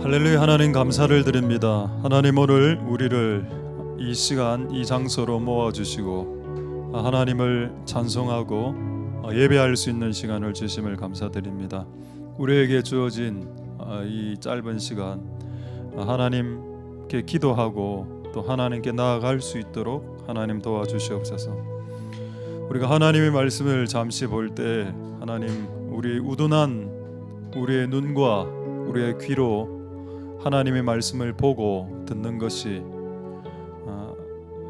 할렐루야. 하나님 감사를 드립니다. 하나님 오늘 우리를 이 시간 이 장소로 모아주시고 하나님을 찬송하고 예배할 수 있는 시간을 주심을 감사드립니다. 우리에게 주어진 이 짧은 시간 하나님께 기도하고 또 하나님께 나아갈 수 있도록 하나님 도와주시옵소서. 우리가 하나님의 말씀을 잠시 볼 때 하나님 우리 우둔한 우리의 눈과 우리의 귀로 하나님의 말씀을 보고 듣는 것이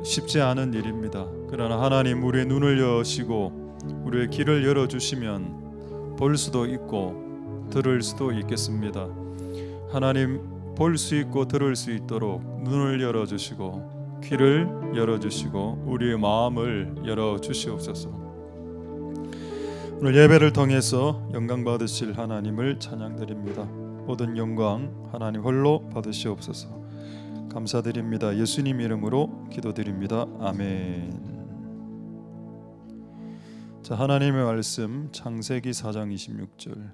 쉽지 않은 일입니다. 그러나 하나님 우리의 눈을 여시고 우리의 귀를 열어주시면 볼 수도 있고 들을 수도 있겠습니다. 하나님 볼 수 있고 들을 수 있도록 눈을 열어주시고 귀를 열어주시고 우리의 마음을 열어주시옵소서. 오늘 예배를 통해서 영광 받으실 하나님을 찬양드립니다. 모든 영광 하나님 홀로 받으시옵소서. 감사드립니다. 예수님 이름으로 기도드립니다. 아멘. 자, 하나님의 말씀 창세기 4장 26절.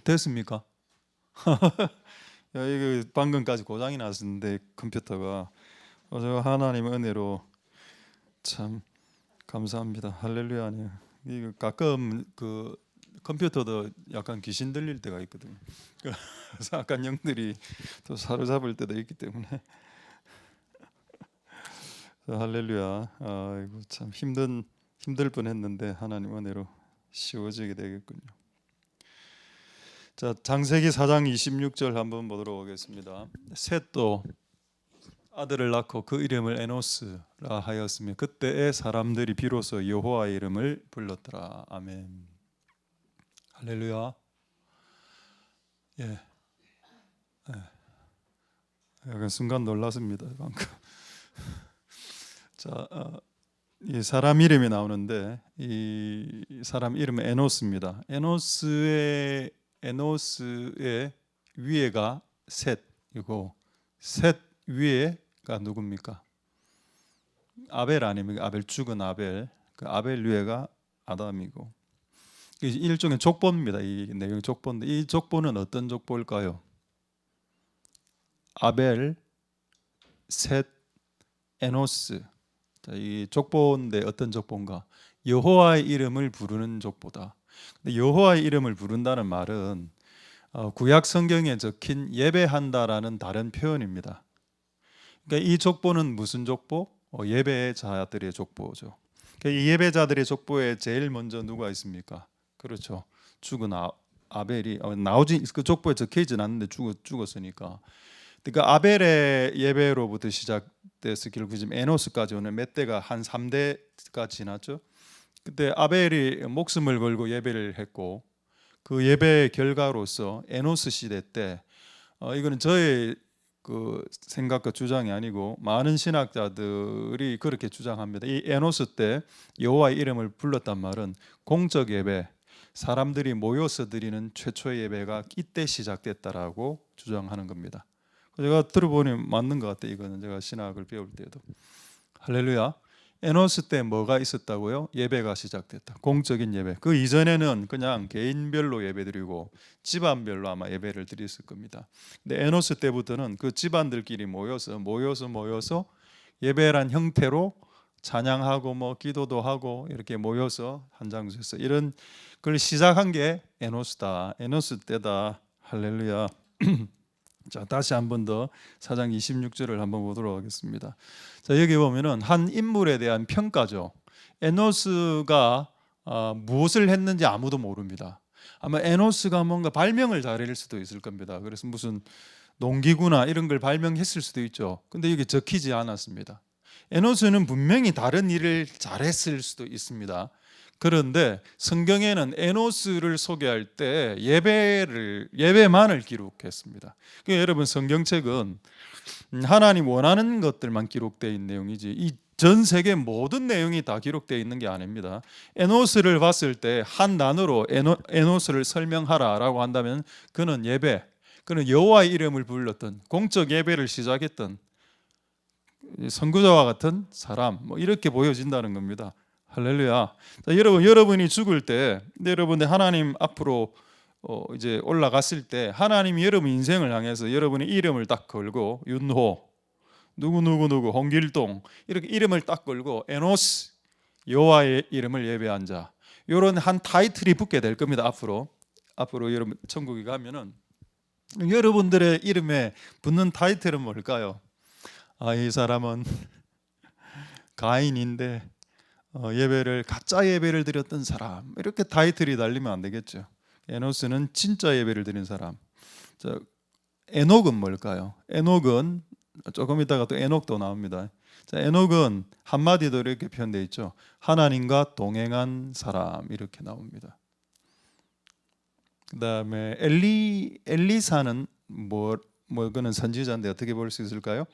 됐습니까? 야, 이거 방금까지 고장이 났었는데 컴퓨터가 저 하나님의 은혜로 참 감사합니다. 할렐루야. 이거 가끔 그 컴퓨터도 약간 귀신 들릴 때가 있거든요. 그래서 약간 영들이 또 사로잡을 때도 있기 때문에 할렐루야. 이거 참 힘들 뻔했는데 하나님 은혜로 쉬워지게 되겠군요. 자, 창세기 4장 26절 한번 보도록 하겠습니다. 셋도 아들을 낳고 그 이름을 에노스라 하였으며 그때의 사람들이 비로소 여호와의 이름을 불렀더라. 아멘. 할렐루야. 예. 약간 순간 놀랐습니다. 방금. 자, 이 사람 이름이 나오는데 이 사람 이름은 에노스입니다. 에노스의 위에가 셋이고 셋 위에가 누굽니까? 아벨 아닙니까? 아벨 죽은 아벨. 그 아벨 위에가 아담이고 일종의 족보입니다. 이 내용 족보인데 이 족보는 어떤 족보일까요? 아벨, 셋, 에노스. 자, 이 족보인데 어떤 족보인가? 여호와의 이름을 부르는 족보다. 근데 여호와의 이름을 부른다는 말은 구약 성경에 적힌 예배한다라는 다른 표현입니다. 그러니까 이 족보는 무슨 족보? 예배자들의 족보죠. 그러니까 이 예배자들의 족보에 제일 먼저 누가 있습니까? 그렇죠. 죽은 아벨이 나오지 그 족보에 적혀있진 않는데 죽었으니까. 그러니까 아벨의 예배로부터 시작돼서 결국 지금 에노스까지 오는 몇 대가 한 3대가 지났죠. 그때 아벨이 목숨을 걸고 예배를 했고 그 예배의 결과로서 에노스 시대 때 이거는 저의 그 생각과 주장이 아니고 많은 신학자들이 그렇게 주장합니다. 이 에노스 때 여호와의 이름을 불렀단 말은 공적 예배, 사람들이 모여서 드리는 최초의 예배가 이때 시작됐다라고 주장하는 겁니다. 제가 들어보니 맞는 것 같아요. 이거는 제가 신학을 배울 때도. 할렐루야. 에노스 때 뭐가 있었다고요? 예배가 시작됐다. 공적인 예배. 그 이전에는 그냥 개인별로 예배드리고 집안별로 아마 예배를 드렸을 겁니다. 근데 에노스 때부터는 그 집안들끼리 모여서 예배란 형태로 찬양하고 뭐 기도도 하고 이렇게 모여서 한 장소에서 이런 걸 시작한 게 에노스다. 에노스 때다. 할렐루야. 자, 다시 한 번 더 4장 26절을 한번 보도록 하겠습니다. 자, 여기 보면은 한 인물에 대한 평가죠. 에노스가 무엇을 했는지 아무도 모릅니다. 아마 에노스가 뭔가 발명을 잘할 수도 있을 겁니다. 그래서 무슨 농기구나 이런 걸 발명했을 수도 있죠. 근데 여기 적히지 않았습니다. 에노스는 분명히 다른 일을 잘했을 수도 있습니다. 그런데 성경에는 에노스를 소개할 때 예배만을 기록했습니다. 그러니까 여러분 성경책은 하나님 원하는 것들만 기록되어 있는 내용이지 이 전 세계 모든 내용이 다 기록되어 있는 게 아닙니다. 에노스를 봤을 때 한 단어로 에노스를 설명하라라고 한다면 그는 그는 여호와의 이름을 불렀던 공적 예배를 시작했던 선구자와 같은 사람 뭐 이렇게 보여진다는 겁니다. 할렐루야. 자, 여러분이 죽을 때, 여러분들 하나님 앞으로 이제 올라갔을 때 하나님이 여러분 인생을 향해서 여러분의 이름을 딱 걸고 윤호, 누구 홍길동 이렇게 이름을 딱 걸고 에노스 여호와의 이름을 예배한 자, 이런 한 타이틀이 붙게 될 겁니다. 앞으로 여러분 천국에 가면은 여러분들의 이름에 붙는 타이틀은 뭘까요? 이 사람은 가인인데 가짜 예배를 드렸던 사람, 이렇게 타이틀이 달리면 안 되겠죠. 에노스는 진짜 예배를 드린 사람. 자, 에녹은 뭘까요? 에녹은 조금 있다가 또 에녹도 나옵니다. 자, 에녹은 한마디도 이렇게 표현되어 있죠. 하나님과 동행한 사람, 이렇게 나옵니다. 그 다음에 엘리사는 그는 선지자인데 어떻게 볼 수 있을까요?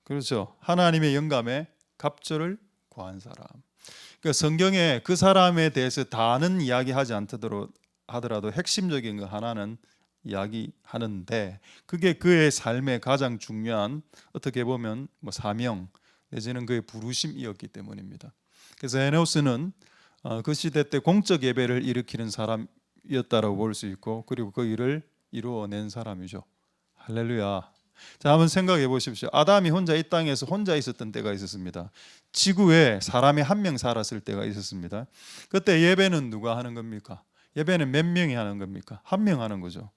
그렇죠. 하나님의 영감에 갑절을 구한 사람. 그러니까 성경에 그 사람에 대해서 다는 이야기하지 하더라도 핵심적인 거 하나는 이야기하는데, 그게 그의 삶의 가장 중요한, 어떻게 보면 사명 내지는 그의 부르심이었기 때문입니다. 그래서 에노스는 그 시대 때 공적 예배를 일으키는 사람이었다라고 볼 수 있고, 그리고 그 일을 이루어낸 사람이죠. 할렐루야. 자, 한번 생각해 보십시오. 아담이 혼자 이 땅에서 혼자 있었던 때가 있었습니다. 지구에 사람이 한 명 살았을 때가 있었습니다. 그때 예배는 누가 하는 겁니까? 예배는 몇 명이 하는 겁니까? 한 명 하는 거죠.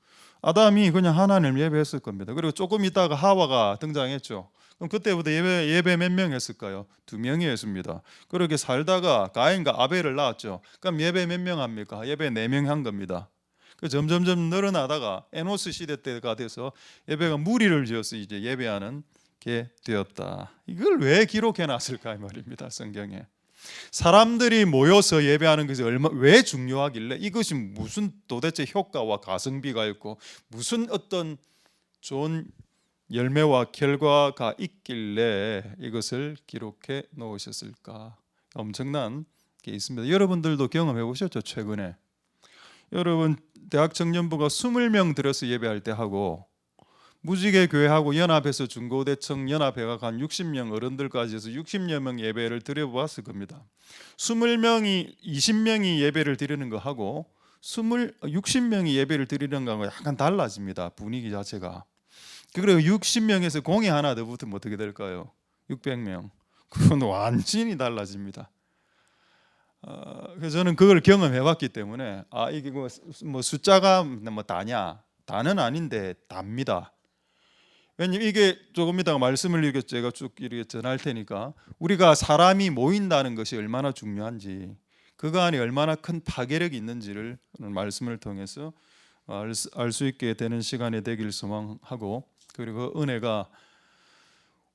아담이 그냥 하나님을 예배했을 겁니다. 그리고 조금 있다가 하와가 등장했죠. 그럼 그때부터 예배 몇 명 했을까요? 2명이 했습니다. 그렇게 살다가 가인과 아벨을 낳았죠. 그럼 예배 몇 명 합니까? 예배 4명 한 겁니다. 점점점 늘어나다가 에노스 시대 때가 돼서 예배가 무리를 지어서 이제 예배하는 게 되었다. 이걸 왜 기록해 놨을까 이 말입니다. 성경에 사람들이 모여서 예배하는 것이 왜 중요하길래, 이것이 무슨 도대체 효과와 가성비가 있고 무슨 어떤 좋은 열매와 결과가 있길래 이것을 기록해 놓으셨을까? 엄청난 게 있습니다. 여러분들도 경험해 보셨죠? 최근에 여러분 대학 청년부가 20명 들어서 예배할 때 하고, 무지개 교회하고 연합해서 중고대청 연합회가 간 60명 어른들까지 해서 60여 명 예배를 드려보았을 겁니다. 20명이 예배를 드리는 거 하고 60명이 예배를 드리는 거하고 약간 달라집니다. 분위기 자체가. 그리고 60명에서 공이 하나 더 붙으면 어떻게 될까요? 600명. 그건 완전히 달라집니다. 그래서 저는 그걸 경험해봤기 때문에 이게 뭐 숫자가 다냐? 다는 아닌데 답니다. 왜냐면 이게 조금 이따가 말씀을 이렇게 제가 쭉 이렇게 전할 테니까, 우리가 사람이 모인다는 것이 얼마나 중요한지, 그거 안에 얼마나 큰 파괴력이 있는지를 오늘 말씀을 통해서 알 수 있게 되는 시간이 되길 소망하고, 그리고 은혜가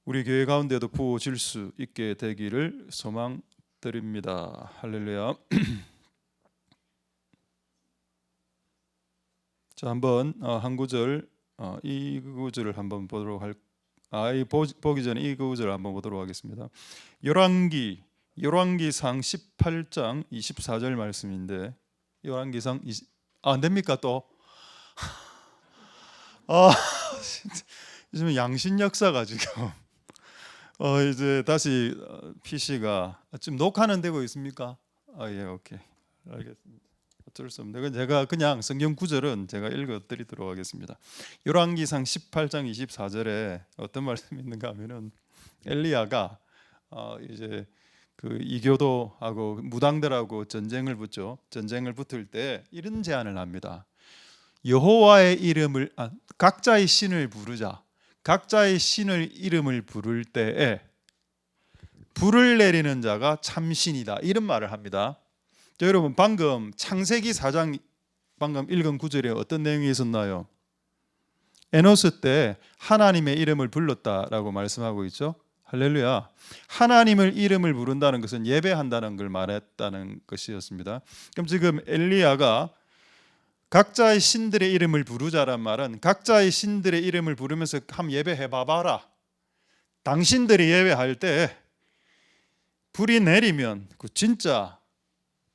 우리 교회 가운데도 부어질 수 있게 되기를 소망드립니다. 할렐루야. 자, 한번 한 구절, 이 구절을 한번 보도록 보기 전에 이 구절을 한번 보도록 하겠습니다. 열왕기상 18장 24절 말씀인데, 열왕기상 안 됩니까 또? 요즘 양신 역사가 지금 이제 다시 PC가 지금 녹화는 되고 있습니까? 예, 오케이, 알겠습니다. 어쩔 수 없는데 제가 그냥 성경 구절은 제가 읽어드리도록 하겠습니다. 열왕기상 18장 24절에 어떤 말씀이 있는가 하면은, 엘리야가 이제 그 이교도하고 무당들하고 전쟁을 붙을 때 이런 제안을 합니다. 여호와의 이름을 각자의 신을 부르자. 각자의 신을 이름을 부를 때에 불을 내리는 자가 참신이다, 이런 말을 합니다. 자, 여러분 방금 창세기 4장 방금 읽은 구절에 어떤 내용이 있었나요? 에노스 때 하나님의 이름을 불렀다라고 말씀하고 있죠. 할렐루야. 하나님을 이름을 부른다는 것은 예배한다는 걸 말했다는 것이었습니다. 그럼 지금 엘리야가 각자의 신들의 이름을 부르자란 말은, 각자의 신들의 이름을 부르면서 한번 예배해 봐봐라. 당신들이 예배할 때 불이 내리면 그 진짜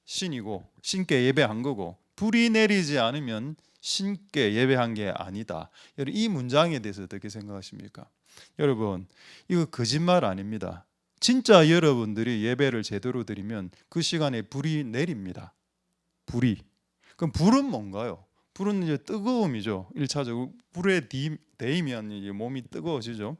신이고 신께 예배한 거고, 불이 내리지 않으면 신께 예배한 게 아니다. 여러분 이 문장에 대해서 어떻게 생각하십니까? 여러분 이거 거짓말 아닙니다. 진짜 여러분들이 예배를 제대로 드리면 그 시간에 불이 내립니다. 불이. 그럼 불은 뭔가요? 불은 이제 뜨거움이죠. 1차적으로 불에 데이면 이제 몸이 뜨거워지죠.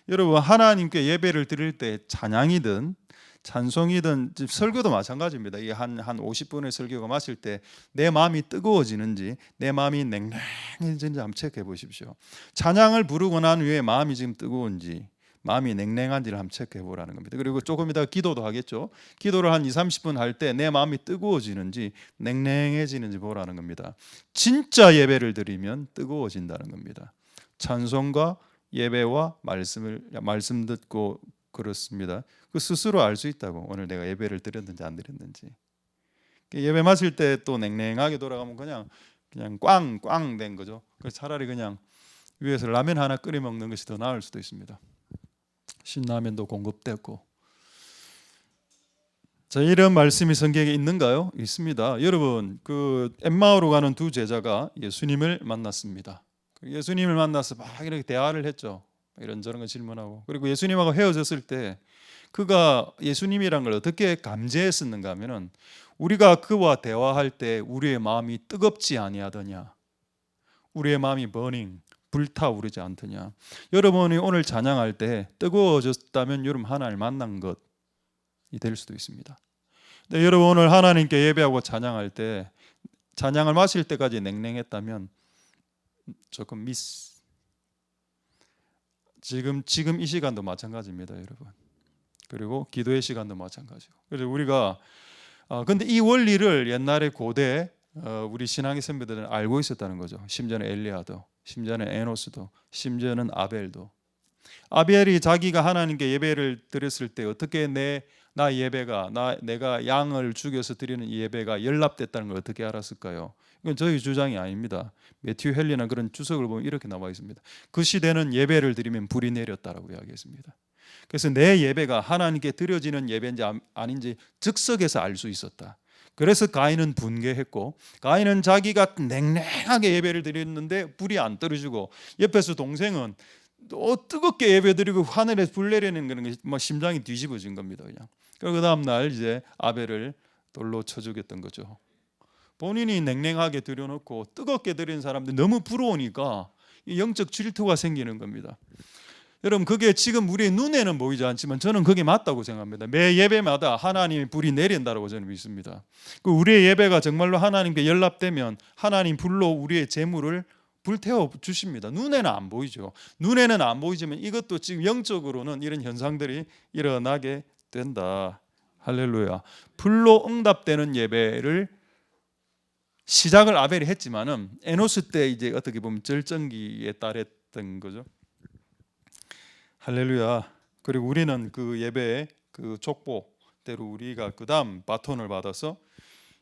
여러분, 하나님께 예배를 드릴 때 찬양이든 찬송이든 설교도 마찬가지입니다. 이 한 50분의 설교가 마칠 때 내 마음이 뜨거워지는지 내 마음이 냉랭해지는지 한번 체크해 보십시오. 찬양을 부르고 난 후에 마음이 지금 뜨거운지 마음이 냉랭한지를 한번 체크해 보라는 겁니다. 그리고 조금 이따가 기도도 하겠죠. 기도를 한 20-30분 할 때 내 마음이 뜨거워지는지 냉랭해지는지 보라는 겁니다. 진짜 예배를 드리면 뜨거워진다는 겁니다. 찬송과 예배와 말씀 듣고 그렇습니다. 그 스스로 알 수 있다고. 오늘 내가 예배를 드렸는지 안 드렸는지. 예배 마칠 때 또 냉랭하게 돌아가면 그냥 꽝꽝 된 거죠. 그래서 차라리 그냥 위에서 라면 하나 끓여 먹는 것이 더 나을 수도 있습니다. 신라면도 공급됐고. 자, 이런 말씀이 성경에 있는가요? 있습니다. 여러분, 그 엠마오로 가는 두 제자가 예수님을 만났습니다. 예수님을 만나서 막 이렇게 대화를 했죠. 이런저런 거 질문하고. 그리고 예수님하고 헤어졌을 때 그가 예수님이란 걸 어떻게 감지했었는가 하면은 우리가 그와 대화할 때 우리의 마음이 뜨겁지 아니하더냐, 우리의 마음이 버닝 불타오르지 않더냐. 여러분이 오늘 찬양할 때 뜨거워졌다면 여러분 하나님을 만난 것이 될 수도 있습니다. 근데 여러분 오늘 하나님께 예배하고 찬양할 때 찬양을 마실 때까지 냉랭했다면 조금 미스. 지금 이 시간도 마찬가지입니다, 여러분. 그리고 기도의 시간도 마찬가지고. 그래서 우리가 근데 이 원리를 옛날에 고대 우리 신앙의 선배들은 알고 있었다는 거죠. 심지어는 엘리야도, 심지어는 에노스도, 심지어는 아벨도. 아벨이 자기가 하나님께 예배를 드렸을 때 어떻게 나 예배가 내가 양을 죽여서 드리는 이 예배가 연락됐다는 걸 어떻게 알았을까요? 이건 저희 주장이 아닙니다. 매튜 헨리나 그런 주석을 보면 이렇게 나와 있습니다. 그 시대는 예배를 드리면 불이 내렸다라고 이야기했습니다. 그래서 내 예배가 하나님께 드려지는 예배인지 아닌지 즉석에서 알 수 있었다. 그래서 가인은 분개했고, 가인은 자기가 냉랭하게 예배를 드렸는데 불이 안 떨어지고 옆에서 동생은 또 뜨겁게 예배드리고 하늘에서 불 내리는 그런 게 막 심장이 뒤집어진 겁니다. 그냥. 그리고 그 다음 날 이제 아벨을 돌로 쳐 죽였던 거죠. 본인이 냉랭하게 드려놓고 뜨겁게 드리는 사람들 너무 부러우니까 영적 질투가 생기는 겁니다. 여러분, 그게 지금 우리의 눈에는 보이지 않지만 저는 그게 맞다고 생각합니다. 매 예배마다 하나님의 불이 내린다고 저는 믿습니다. 그 우리의 예배가 정말로 하나님께 연락되면 하나님 불로 우리의 재물을 불태워 주십니다. 눈에는 안 보이죠. 눈에는 안 보이지만 이것도 지금 영적으로는 이런 현상들이 일어나게 된다. 할렐루야. 불로 응답되는 예배를 시작을 아벨이 했지만은 에노스 때 이제 어떻게 보면 절정기에 달했던 거죠. 할렐루야. 그리고 우리는 그 예배의 그 족보대로 우리가 그다음 바톤을 받아서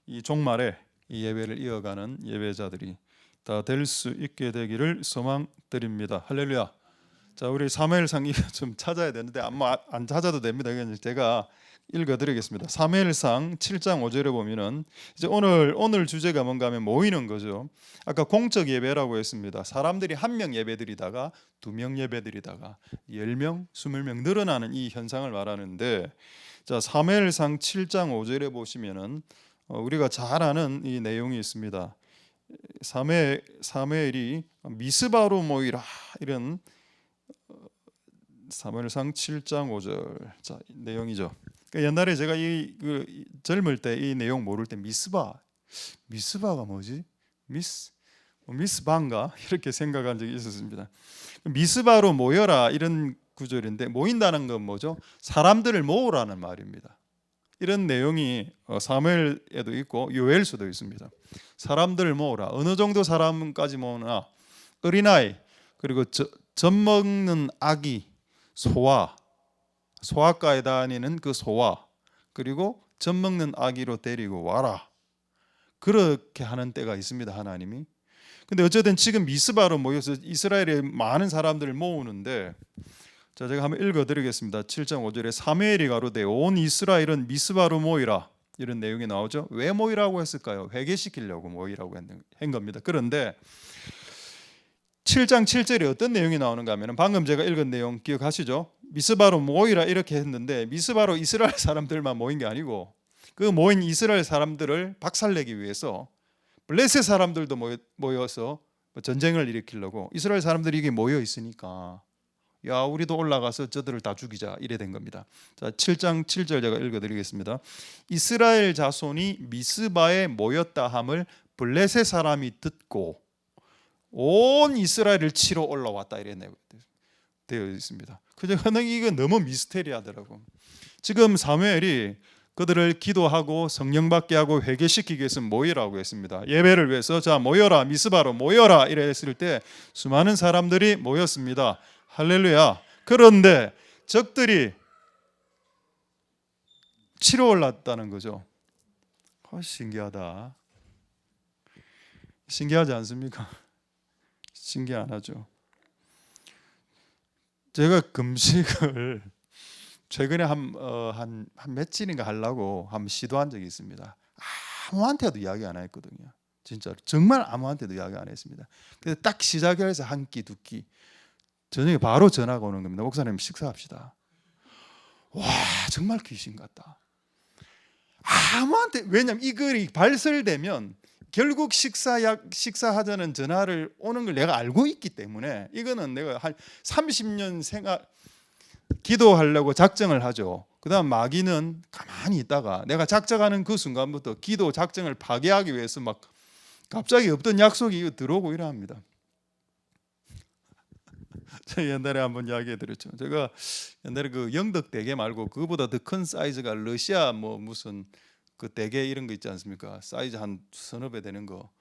이 종말에 이 예배를 이어가는 예배자들이 다 될 수 있게 되기를 소망드립니다. 할렐루야. 자, 우리 사무엘상 이거 좀 찾아야 되는데 안 찾아도 됩니다. 그냥 제가 읽어드리겠습니다. 사무엘상 7장 5절에 보면은 이제 오늘 주제가 뭔가 하면 모이는 거죠. 아까 공적 예배라고 했습니다. 사람들이 한 명 예배드리다가 2명 예배드리다가 10명, 20명 늘어나는 이 현상을 말하는데, 자, 사무엘상 7장 5절에 보시면은 우리가 잘 아는 이 내용이 있습니다. 사무엘이 미스바로 모이라, 이런 사무엘상 7장 5절 자, 내용이죠. 그러니까 옛날에 제가 젊을 때 이 내용 모를 때 미스바가 뭐지? 미스바인가? 이렇게 생각한 적이 있었습니다. 미스바로 모여라, 이런 구절인데 모인다는 건 뭐죠? 사람들을 모으라는 말입니다. 이런 내용이 사무엘에도 있고 요엘서도 있습니다. 사람들을 모으라. 어느 정도 사람까지 모으나? 어린아이, 그리고 젖 먹는 아기, 소아과에 다니는 그 소아, 그리고 젖 먹는 아기로 데리고 와라. 그렇게 하는 때가 있습니다, 하나님이. 근데 어쨌든 지금 미스바로 모여서 이스라엘의 많은 사람들을 모으는데, 자, 제가 한번 읽어드리겠습니다. 7장 5절에 사무엘이 가로되 온 이스라엘은 미스바로 모이라, 이런 내용이 나오죠. 왜 모이라고 했을까요? 회개시키려고 모이라고 한 겁니다. 그런데 7장 7절에 어떤 내용이 나오는가 하면 방금 제가 읽은 내용 기억하시죠? 미스바로 모이라 이렇게 했는데 미스바로 이스라엘 사람들만 모인 게 아니고 그 모인 이스라엘 사람들을 박살내기 위해서 블레셋 사람들도 모여서 전쟁을 일으키려고 이스라엘 사람들이 이게 모여 있으니까 야 우리도 올라가서 저들을 다 죽이자 이래 된 겁니다. 자 7장 7절 제가 읽어드리겠습니다. 이스라엘 자손이 미스바에 모였다 함을 블레셋 사람이 듣고 온 이스라엘을 치러 올라왔다 이래 되어 있습니다. 그저 이거 너무 미스테리하더라고. 지금 사무엘이 그들을 기도하고 성령 받게 하고 회개시키기 위해서 모이라고 했습니다. 예배를 위해서 자 모여라 미스바로 모여라 이래 했을 때 수많은 사람들이 모였습니다. 할렐루야. 그런데 적들이 치러 올랐다는 거죠. 신기하다. 신기하지 않습니까? 신기 안 하죠. 제가 금식을 최근에 한 며칠인가 하려고 한번 시도한 적이 있습니다. 아무한테도 이야기 안 했거든요. 진짜로 정말 아무한테도 이야기 안 했습니다. 근데 딱 시작해서 한 끼 두 끼 저녁에 바로 전화가 오는 겁니다. 목사님 식사합시다. 와 정말 귀신 같다. 아무한테 왜냐면 이 글이 발설되면 결국 식사하자는 전화를 오는 걸 내가 알고 있기 때문에 이거는 내가 한 30년 기도하려고 작정을 하죠. 그 다음 마귀는 가만히 있다가 내가 작정하는 그 순간부터 기도 작정을 파괴하기 위해서 막 갑자기 없던 약속이 들어오고 이러합니다. 제가 옛날에 한번 이야기해 드렸죠. 제가 옛날에 그 영덕 대게 말고 그거보다 더 큰 사이즈가 러시아 무슨 그 대게 이런 거 있지 않습니까? 사이즈 한 서너 배 되는 거.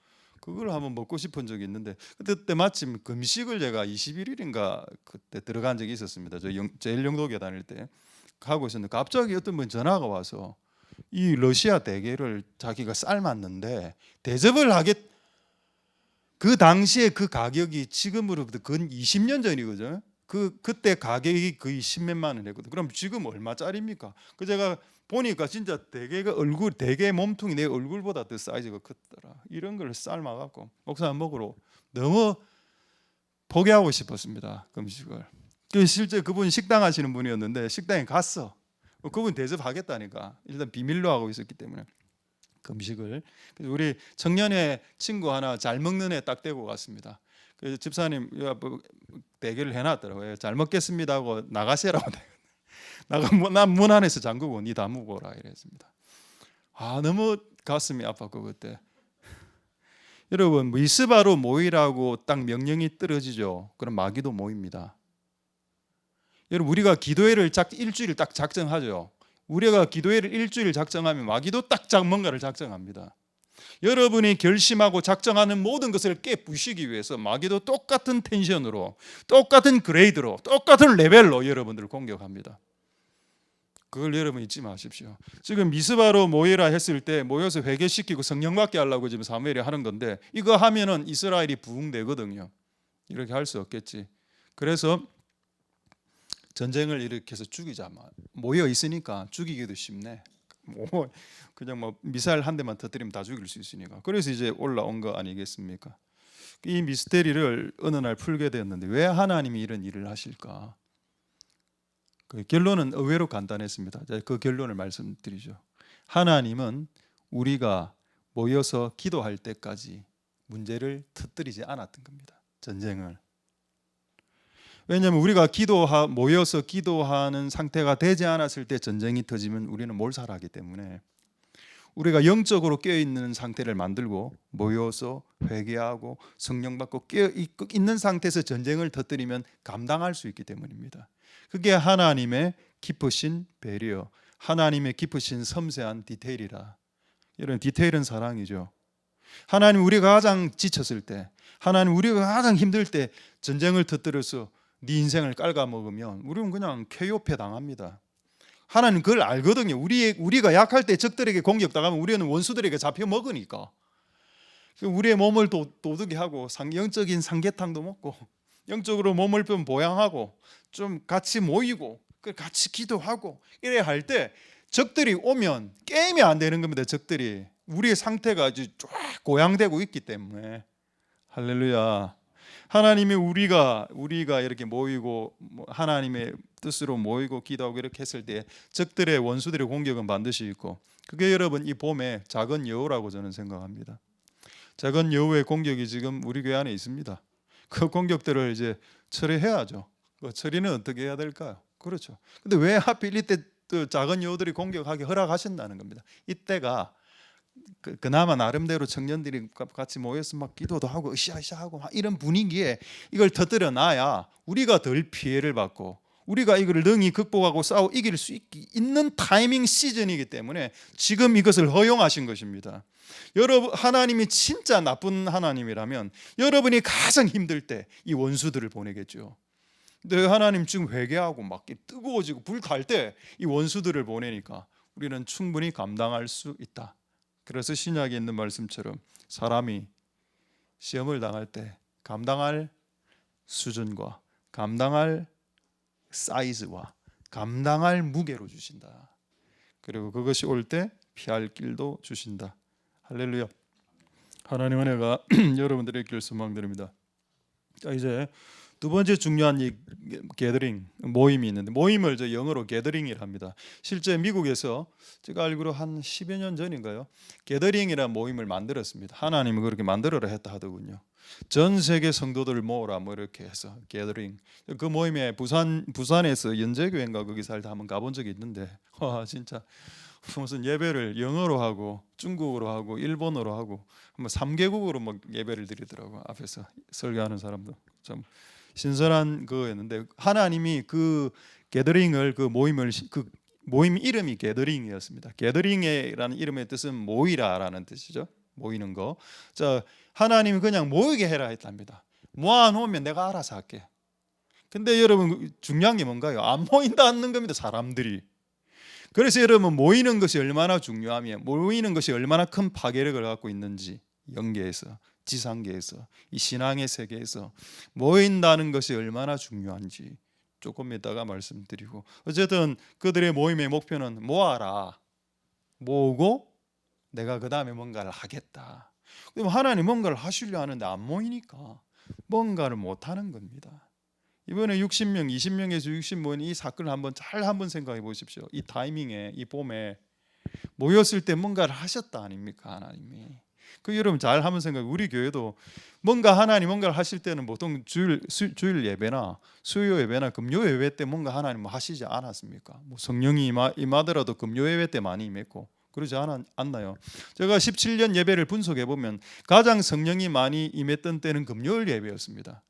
그걸 한번 먹고 싶은 적이 있는데 그때 마침 금식을 제가 21일인가 그때 들어간 적이 있었습니다. 저 제일 영도교회 다닐 때 가고 있었는데 갑자기 어떤 분 전화가 와서 이 러시아 대게를 자기가 삶았는데 대접을 그 당시에 그 가격이 지금으로부터 근 20년 전이거든요. 그때 가격이 거의 10몇만 원 했거든. 그럼 지금 얼마짜리입니까? 그 제가 보니까 진짜 대게 몸통이 내 얼굴보다 더 사이즈가 컸더라. 이런 걸 삶아갖고 목사님 먹으러 너무 포기하고 싶었습니다. 금식을. 실제 그분 식당 하시는 분이었는데 식당에 갔어. 그분 대접하겠다니까. 일단 비밀로 하고 있었기 때문에 금식을. 그래서 우리 청년회 친구 하나 잘 먹는 애 딱 대고 갔습니다. 그래서 집사님 대게를 해놨더라고요. 잘 먹겠습니다 하고 나가시라고. 난 문 안에서 잠그고 니 다 먹어라 이랬습니다. 너무 가슴이 아팠고 그때. 여러분 미스바로 모이라고 딱 명령이 떨어지죠. 그럼 마귀도 모입니다. 여러분 우리가 기도회를 일주일 딱 작정하죠. 우리가 기도회를 일주일 작정하면 마귀도 딱 뭔가를 작정합니다. 여러분이 결심하고 작정하는 모든 것을 깨부시기 위해서 마귀도 똑같은 텐션으로 똑같은 그레이드로 똑같은 레벨로 여러분들을 공격합니다. 그걸 여러분 잊지 마십시오. 지금 미스바로 모이라 했을 때 모여서 회개시키고 성령 받게 하려고 지금 사무엘이 하는 건데 이거 하면은 이스라엘이 부흥되거든요. 이렇게 할 수 없겠지. 그래서 전쟁을 일으켜서 죽이자. 모여 있으니까 죽이기도 쉽네. 그냥 미사일 한 대만 터뜨리면 다 죽일 수 있으니까. 그래서 이제 올라온 거 아니겠습니까? 이 미스테리를 어느 날 풀게 되었는데 왜 하나님이 이런 일을 하실까? 그 결론은 의외로 간단했습니다. 그 결론을 말씀드리죠. 하나님은 우리가 모여서 기도할 때까지 문제를 터뜨리지 않았던 겁니다. 전쟁을. 왜냐하면 우리가 모여서 기도하는 상태가 되지 않았을 때 전쟁이 터지면 우리는 몰살하기 때문에 우리가 영적으로 깨어있는 상태를 만들고 모여서 회개하고 성령 받고 깨어있는 상태에서 전쟁을 터뜨리면 감당할 수 있기 때문입니다. 그게 하나님의 깊으신 배려, 하나님의 깊으신 섬세한 디테일이라. 이런 디테일은 사랑이죠. 하나님 우리가 가장 지쳤을 때, 하나님 우리가 가장 힘들 때 전쟁을 터뜨려서 네 인생을 깔아먹으면 우리는 그냥 KO패 당합니다. 하나님 그걸 알거든요. 우리가 약할 때 적들에게 공격당하면 우리는 원수들에게 잡혀 먹으니까 우리의 몸을 도둑이 하고 영적인 삼계탕도 먹고 영적으로 몸을 좀 보양하고 좀 같이 모이고 같이 기도하고 이래야 할 때 적들이 오면 게임이 안 되는 겁니다. 적들이 우리의 상태가 아주 쫙 고양되고 있기 때문에. 할렐루야. 하나님이 우리가 이렇게 모이고 하나님의 뜻으로 모이고 기도하고 이렇게 했을 때 적들의 원수들의 공격은 반드시 있고, 그게 여러분 이 봄에 작은 여우라고 저는 생각합니다. 작은 여우의 공격이 지금 우리 교회 안에 있습니다. 그 공격들을 이제 처리해야죠. 그 처리는 어떻게 해야 될까요? 그렇죠. 근데 왜 하필 이때 또 작은 여우들이 공격하게 허락하신다는 겁니다. 이때가 그나마 나름대로 청년들이 같이 모여서 막 기도도 하고 으쌰으쌰하고 막 이런 분위기에 이걸 터뜨려 놔야 우리가 덜 피해를 받고 우리가 이걸 능히 극복하고 싸워 이길 수 있는 타이밍 시즌이기 때문에 지금 이것을 허용하신 것입니다. 여러분, 하나님이 진짜 나쁜 하나님이라면 여러분이 가장 힘들 때 이 원수들을 보내겠죠. 근데 하나님 지금 회개하고 막 뜨거워지고 불 탈 때 이 원수들을 보내니까 우리는 충분히 감당할 수 있다. 그래서 신약에 있는 말씀처럼 사람이 시험을 당할 때 감당할 수준과 감당할 사이즈와 감당할 무게로 주신다. 그리고 그것이 올 때 피할 길도 주신다. 할렐루야. 하나님 은혜가 여러분들의 길 소망드립니다. 자, 이제 두 번째 중요한 이 게더링 모임이 있는데, 모임을 저 영어로 게더링이라 합니다. 실제 미국에서 제가 알기로 한 10여 년 전인가요? 게더링이라는 모임을 만들었습니다. 하나님이 그렇게 만들어라 했다 하더군요. 전 세계 성도들을 모으라 뭐 이렇게 해서 게더링. 그 모임에 부산에서 연제교회인가 거기 살다 한번 가본 적이 있는데, 와 진짜 무슨 예배를 영어로 하고 중국어로 하고 일본어로 하고 뭐 3개국어로 막 예배를 드리더라고. 앞에서 설교하는 사람도 참 신선한 거였는데, 하나님이 그 게더링을 그 모임 이름이 게더링이었습니다. 게더링이라는 이름의 뜻은 모이라라는 뜻이죠. 모이는 거. 자, 하나님이 그냥 모이게 해라 했답니다. 모아놓으면 내가 알아서 할게. 근데 여러분 중요한 게 뭔가요? 안 모인다는 겁니다. 사람들이. 그래서 여러분 모이는 것이 얼마나 중요하며 모이는 것이 얼마나 큰 파괴력을 갖고 있는지, 영계에서 지상계에서 이 신앙의 세계에서 모인다는 것이 얼마나 중요한지 조금 이따가 말씀드리고, 어쨌든 그들의 모임의 목표는 모아라, 모으고 내가 그 다음에 뭔가를 하겠다. 그럼 하나님 뭔가를 하시려 하는데 안 모이니까 뭔가를 못하는 겁니다. 이번에 60명, 20명에서 60 모인 이 사건을 한번 생각해 보십시오. 이 타이밍에, 이 봄에 모였을 때 뭔가를 하셨다 아닙니까, 하나님이? 그 여러분 잘 한번 생각해. 우리 교회도 하나님 뭔가를 하실 때는 보통 주일 예배나 수요 예배나 금요 예배 때 뭔가 하나님 하시지 않았습니까? 뭐 성령이 임하더라도 금요 예배 때 많이 임했고 그러지 않나요? 제가 17년 예배를 분석해 보면 가장 성령이 많이 임했던 때는 금요일 예배였습니다.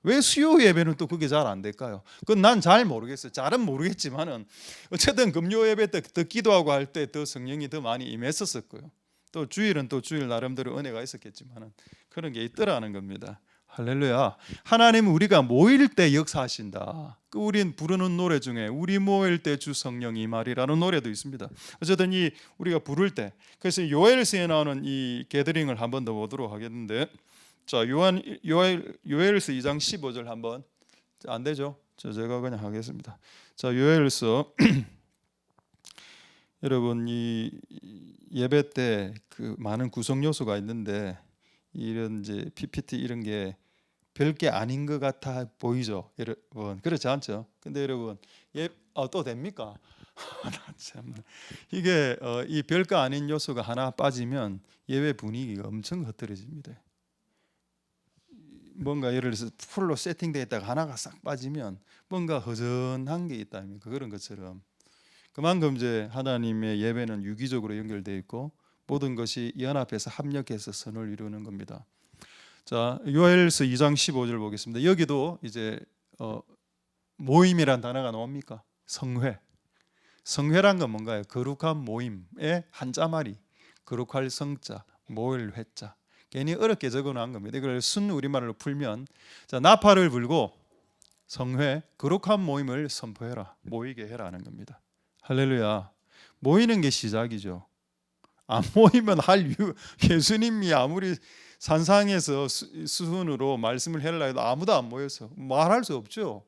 왜 수요 예배는 또 그게 잘 안 될까요? 그건 난 잘 모르겠어요. 잘은 모르겠지만은 어쨌든 금요 예배 때 더 기도하고 할 때 더 성령이 더 많이 임했었을 거예요. 또 주일은 또 주일 나름대로 은혜가 있었겠지만은 그런 게 있더라는 겁니다. 할렐루야. 하나님은 우리가 모일 때 역사하신다. 그 우린 부르는 노래 중에 우리 모일 때 주 성령이 임하리라는 노래도 있습니다. 어쨌든 이 우리가 부를 때, 그래서 요엘서에 나오는 이 게더링을 한 번 더 보도록 하겠는데, 자, 요엘서 2장 15절 한번. 안 되죠? 제가 그냥 하겠습니다. 자, 요엘서 여러분 이 예배 때 그 많은 구성 요소가 있는데 이런 이제 PPT 이런 게 별게 아닌 것 같아 보이죠, 여러분? 그렇지 않죠? 근데 여러분 또 됩니까? 참 이게 이 별거 아닌 요소가 하나 빠지면 예배 분위기가 엄청 흐트러집니다. 뭔가 예를 들어서 풀로 세팅되어 있다가 하나가 싹 빠지면 뭔가 허전한 게 있다면 그런 것처럼 그만큼 이제 하나님의 예배는 유기적으로 연결되어 있고 모든 것이 연합해서 합력해서 선을 이루는 겁니다. 자, 요엘서 2장 15절 보겠습니다. 여기도 이제 모임이란 단어가 나옵니까? 성회. 성회란 건 뭔가요? 거룩한 모임의 한자말이 거룩할 성자, 모일 회자. 괜히 어렵게 적어놓은 겁니다. 이걸 순 우리말로 풀면, 자, 나팔을 불고 성회, 거룩한 모임을 선포해라, 모이게 해라는 겁니다. 할렐루야. 모이는 게 시작이죠. 안 모이면 예수님이 아무리 산상에서 수훈으로 말씀을 하려 해도 아무도 안 모여서 말할 수 없죠.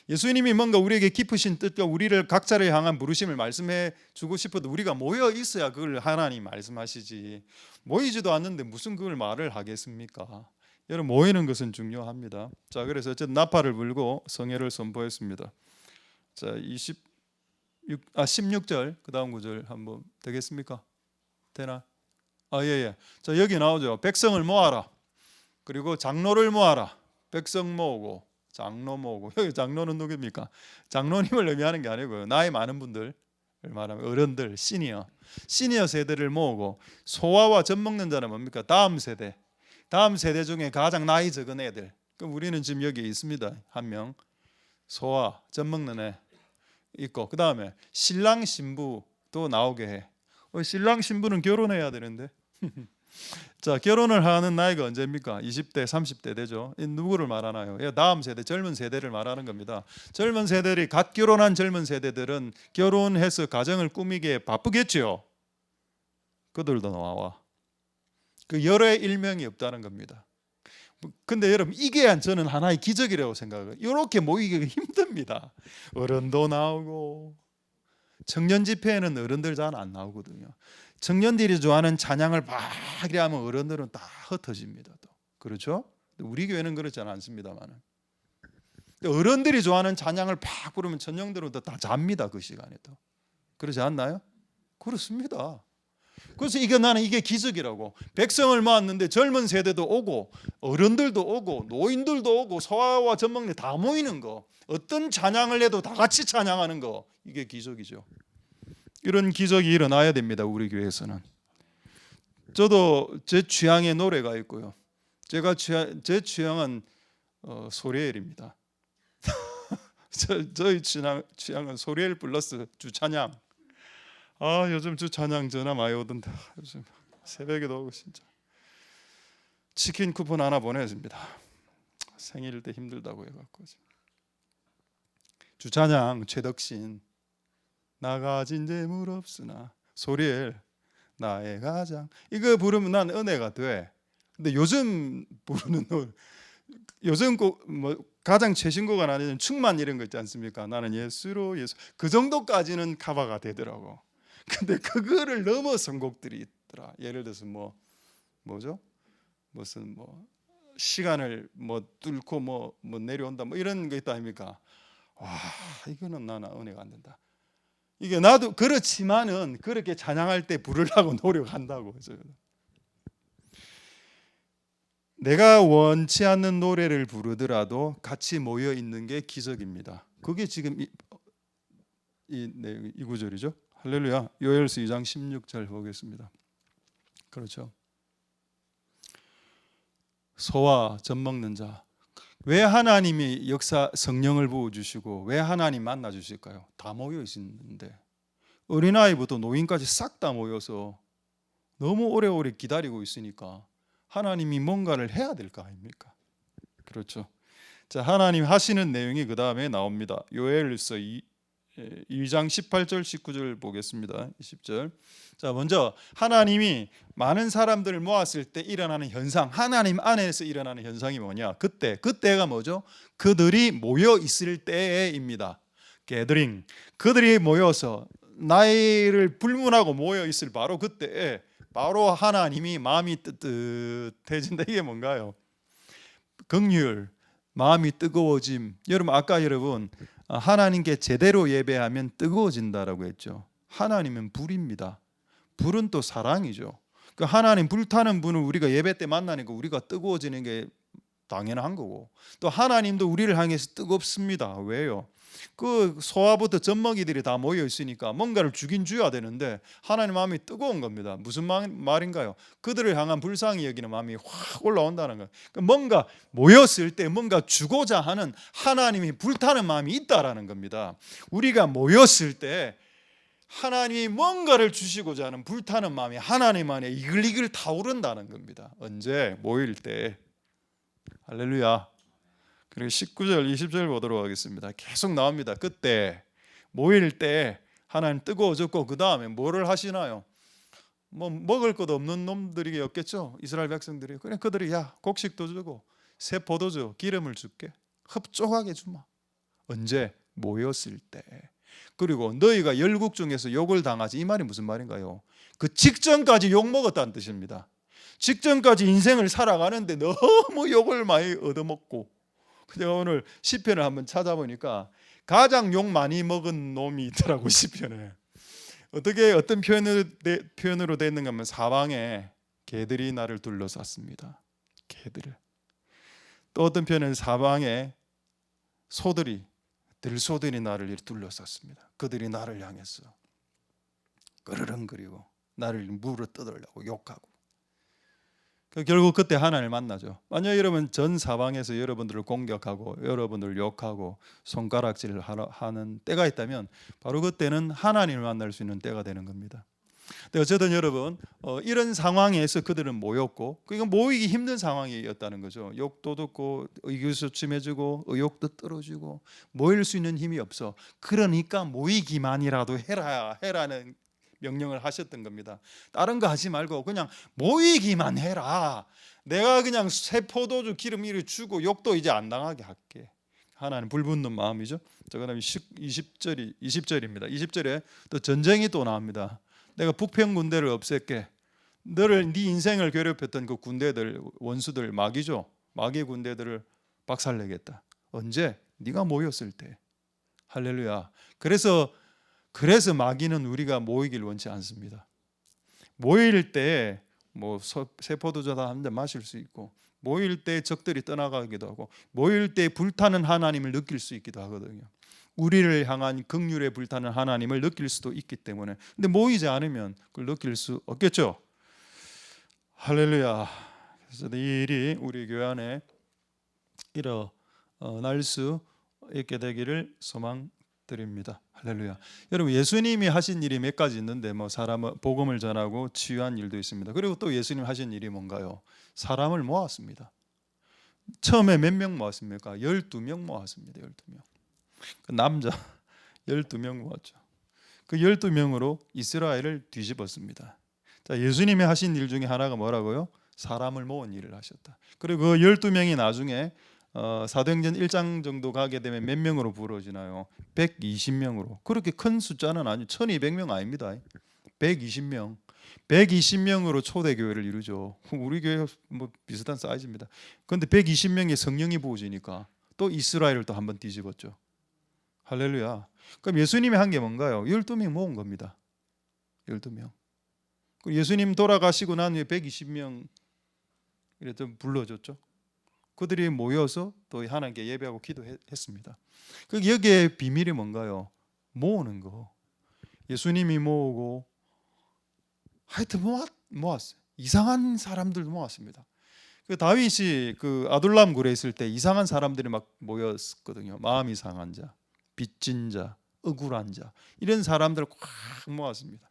예수님이 뭔가 우리에게 깊으신 뜻과 우리를 각자를 향한 부르심을 말씀해 주고 싶어도 우리가 모여 있어야 그걸 하나님 말씀하시지, 모이지도 않는데 무슨 그걸 말을 하겠습니까? 여러분 모이는 것은 중요합니다. 자, 그래서 어쨌든 나팔을 불고 성회를 선포했습니다. 자, 16절 그 다음 구절 한번 되겠습니까? 되나? 예. 자, 여기 나오죠. 백성을 모아라. 그리고 장로를 모아라. 백성 모으고 장로 모으고. 여기 장로는 누굽니까? 장로님을 의미하는 게 아니고요. 나이 많은 분들 말하면 어른들, 시니어 세대를 모으고, 소아와 젖 먹는 자는 뭡니까? 다음 세대 중에 가장 나이 적은 애들. 그럼 우리는 지금 여기 있습니다. 한 명 소아 젖 먹는 애 있고, 그 다음에 신랑 신부도 나오게 해. 신랑 신부는 결혼해야 되는데 자, 결혼을 하는 나이가 언제입니까? 20대 30대 되죠. 누구를 말하나요? 다음 세대, 젊은 세대를 말하는 겁니다. 젊은 세대들이 갓 결혼한 젊은 세대들은 결혼해서 가정을 꾸미기에 바쁘겠죠. 그들도 나와. 그 열의 일명이 없다는 겁니다. 근데 여러분, 이게 저는 하나의 기적이라고 생각해요. 이렇게 모이기가 힘듭니다. 어른도 나오고, 청년 집회에는 어른들 잘 안 나오거든요. 청년들이 좋아하는 찬양을 막 이래 하면 어른들은 다 흩어집니다. 또 그렇죠? 우리 교회는 그렇지 않습니다만은, 어른들이 좋아하는 찬양을 팍 부르면 청년들은 다 잡니다. 그 시간에도. 그렇지 않나요? 그렇습니다. 그래서 나는 이게 기적이라고. 백성을 모았는데 젊은 세대도 오고, 어른들도 오고, 노인들도 오고, 소아와 젖먹는 다 모이는 거, 어떤 찬양을 해도 다 같이 찬양하는 거, 이게 기적이죠. 이런 기적이 일어나야 됩니다. 우리 교회에서는. 저도 제 취향의 노래가 있고요. 제 취향은 소리엘입니다. 저희 취향은 소리엘 플러스 주찬양. 요즘 주찬양 전화 많이 오던데, 요즘 새벽에도 오고. 진짜 치킨 쿠폰 하나 보내줍니다. 생일 때 힘들다고 해갖고. 주찬양 최덕신 나 가진 재물 없으나, 소리엘 나의 가장, 이거 부르면 난 은혜가 돼. 근데 요즘 부르는 노래, 요즘 가장 최신곡은 아니지만 충만 이런 거 있지 않습니까? 나는 예수로 예수, 그 정도까지는 커버가 되더라고. 근데 그거를 넘어선 곡들이 있더라. 예를 들어서 뭐죠? 무슨 시간을 뚫고 내려온다 이런 거 있다 아닙니까? 와, 이거는 나는 은혜가 안 된다. 이게 나도 그렇지만은 그렇게 찬양할 때 부르려고 노력한다고. 내가 원치 않는 노래를 부르더라도 같이 모여 있는 게 기적입니다. 그게 지금 이 구절이죠. 할렐루야. 요엘서 2장 16절 보겠습니다. 그렇죠. 소와 젖 먹는 자. 왜 하나님이 성령을 부어주시고 왜 하나님 만나주실까요? 다 모여 있는데, 어린아이부터 노인까지 싹 다 모여서 너무 오래오래 기다리고 있으니까 하나님이 뭔가를 해야 될 거 아닙니까? 그렇죠. 자, 하나님 하시는 내용이 그 다음에 나옵니다. 요엘서 2장 18절 19절 보겠습니다. 20절. 자, 먼저 하나님이 많은 사람들을 모았을 때 일어나는 현상, 하나님 안에서 일어나는 현상이 뭐냐? 그때가 뭐죠? 그들이 모여 있을 때입니다. 게더링. 그들이 모여서 나이를 불문하고 모여 있을 바로 그때에 바로 하나님이 마음이 뜨뜻해진다. 이게 뭔가요? 긍휼, 마음이 뜨거워짐. 여러분 하나님께 제대로 예배하면 뜨거워진다라고 했죠. 하나님은 불입니다. 불은 또 사랑이죠. 그 하나님 불타는 분을 우리가 예배 때 만나니까 우리가 뜨거워지는 게 당연한 거고, 또 하나님도 우리를 향해서 뜨겁습니다. 왜요? 그 소아부터 젖먹이들이 다 모여 있으니까 뭔가를 주긴 줘야 되는데 하나님 마음이 뜨거운 겁니다. 무슨 말인가요? 그들을 향한 불쌍히 여기는 마음이 확 올라온다는 거예요. 뭔가 모였을 때 뭔가 주고자 하는 하나님이 불타는 마음이 있다라는 겁니다. 우리가 모였을 때 하나님이 뭔가를 주시고자 하는 불타는 마음이 하나님 안에 이글이글 타오른다는 겁니다. 언제? 모일 때. 할렐루야. 그리고 19절 20절 보도록 하겠습니다. 계속 나옵니다. 그때 모일 때 하나님 뜨거워졌고, 그 다음에 뭐를 하시나요? 먹을 것 없는 놈들이 없겠죠. 이스라엘 백성들이. 그래 그들이 곡식도 주고 새 포도주 기름을 줄게, 흡족하게 주마. 언제? 모였을 때. 그리고 너희가 열국 중에서 욕을 당하지, 이 말이 무슨 말인가요? 그 직전까지 욕 먹었다는 뜻입니다. 직전까지 인생을 살아가는데 너무 욕을 많이 얻어먹고, 제가 오늘 시편을 한번 찾아보니까 가장 욕 많이 먹은 놈이 있더라고. 시편에 어떤 표현으로 되어 있는가 하면 사방에 개들이 나를 둘러쌌습니다. 개들을. 또 어떤 표현은 사방에 들소들이 나를 둘러쌌습니다. 그들이 나를 향해서 그르렁거리고 나를 물어 뜯으려고 욕하고. 결국 그때 하나님을 만나죠. 만약 여러분 전 사방에서 여러분들을 공격하고 여러분들을 욕하고 손가락질을 하는 때가 있다면 바로 그때는 하나님을 만날 수 있는 때가 되는 겁니다. 근데 어쨌든 여러분 이런 상황에서 그들은 모였고, 이건 모이기 힘든 상황이었다는 거죠. 욕도 듣고 의기소침해지고 의욕도 떨어지고 모일 수 있는 힘이 없어. 그러니까 모이기만이라도 해라는 명령을 하셨던 겁니다. 다른 거 하지 말고 그냥 모이기만 해라. 내가 그냥 새 포도주 기름 이리 주고 욕도 이제 안 당하게 할게. 하나님 불붙는 마음이죠. 자, 그다음에 20절입니다. 20절에 또 전쟁이 또 나옵니다. 내가 북평 군대를 없앨게. 네 인생을 괴롭혔던 그 군대들, 원수들, 마귀죠. 마귀 군대들을 박살내겠다. 언제? 네가 모였을 때. 할렐루야. 그래서 마귀는 우리가 모이길 원치 않습니다. 모일 때 뭐 세포도주다 한 잔 마실 수 있고, 모일 때 적들이 떠나가기도 하고, 모일 때 불타는 하나님을 느낄 수 있기도 하거든요. 우리를 향한 긍휼에 불타는 하나님을 느낄 수도 있기 때문에. 근데 모이지 않으면 그걸 느낄 수 없겠죠. 할렐루야. 그래서 이 일이 우리 교회 안에 일어날 수 있게 되기를 소망드립니다. 할렐루야. 여러분, 예수님이 하신 일이 몇 가지 있는데 사람을 복음을 전하고 치유한 일도 있습니다. 그리고 또 예수님 하신 일이 뭔가요? 사람을 모았습니다. 처음에 몇 명 모았습니까? 12명 모았습니다. 12명. 그 남자 12명 모았죠. 그 12명으로 이스라엘을 뒤집었습니다. 자, 예수님이 하신 일 중에 하나가 뭐라고요? 사람을 모은 일을 하셨다. 그리고 그 12명이 나중에 사도행전 1장 정도 가게 되면 몇 명으로 부러지나요? 120명으로. 그렇게 큰 숫자는 아니죠. 1200명 아닙니다. 120명. 120명으로 초대교회를 이루죠. 우리 교회 뭐 비슷한 사이즈입니다. 그런데 120명의 성령이 부어지니까 또 이스라엘을 또 한번 뒤집었죠. 할렐루야. 그럼 예수님이 한 게 뭔가요? 12명 모은 겁니다. 12명. 예수님 돌아가시고 난 후에 120명 이랬더니 불러줬죠. 그들이 모여서 또 하나님께 예배하고 기도했습니다. 여기에 비밀이 뭔가요? 모으는 거. 예수님이 모으고 하여튼 모았어요. 이상한 사람들 모았습니다. 다윗이 아둘람 굴에 있을 때 이상한 사람들이 막 모였거든요. 마음이 상한 자, 빚진 자, 억울한 자, 이런 사람들을 꽉 모았습니다.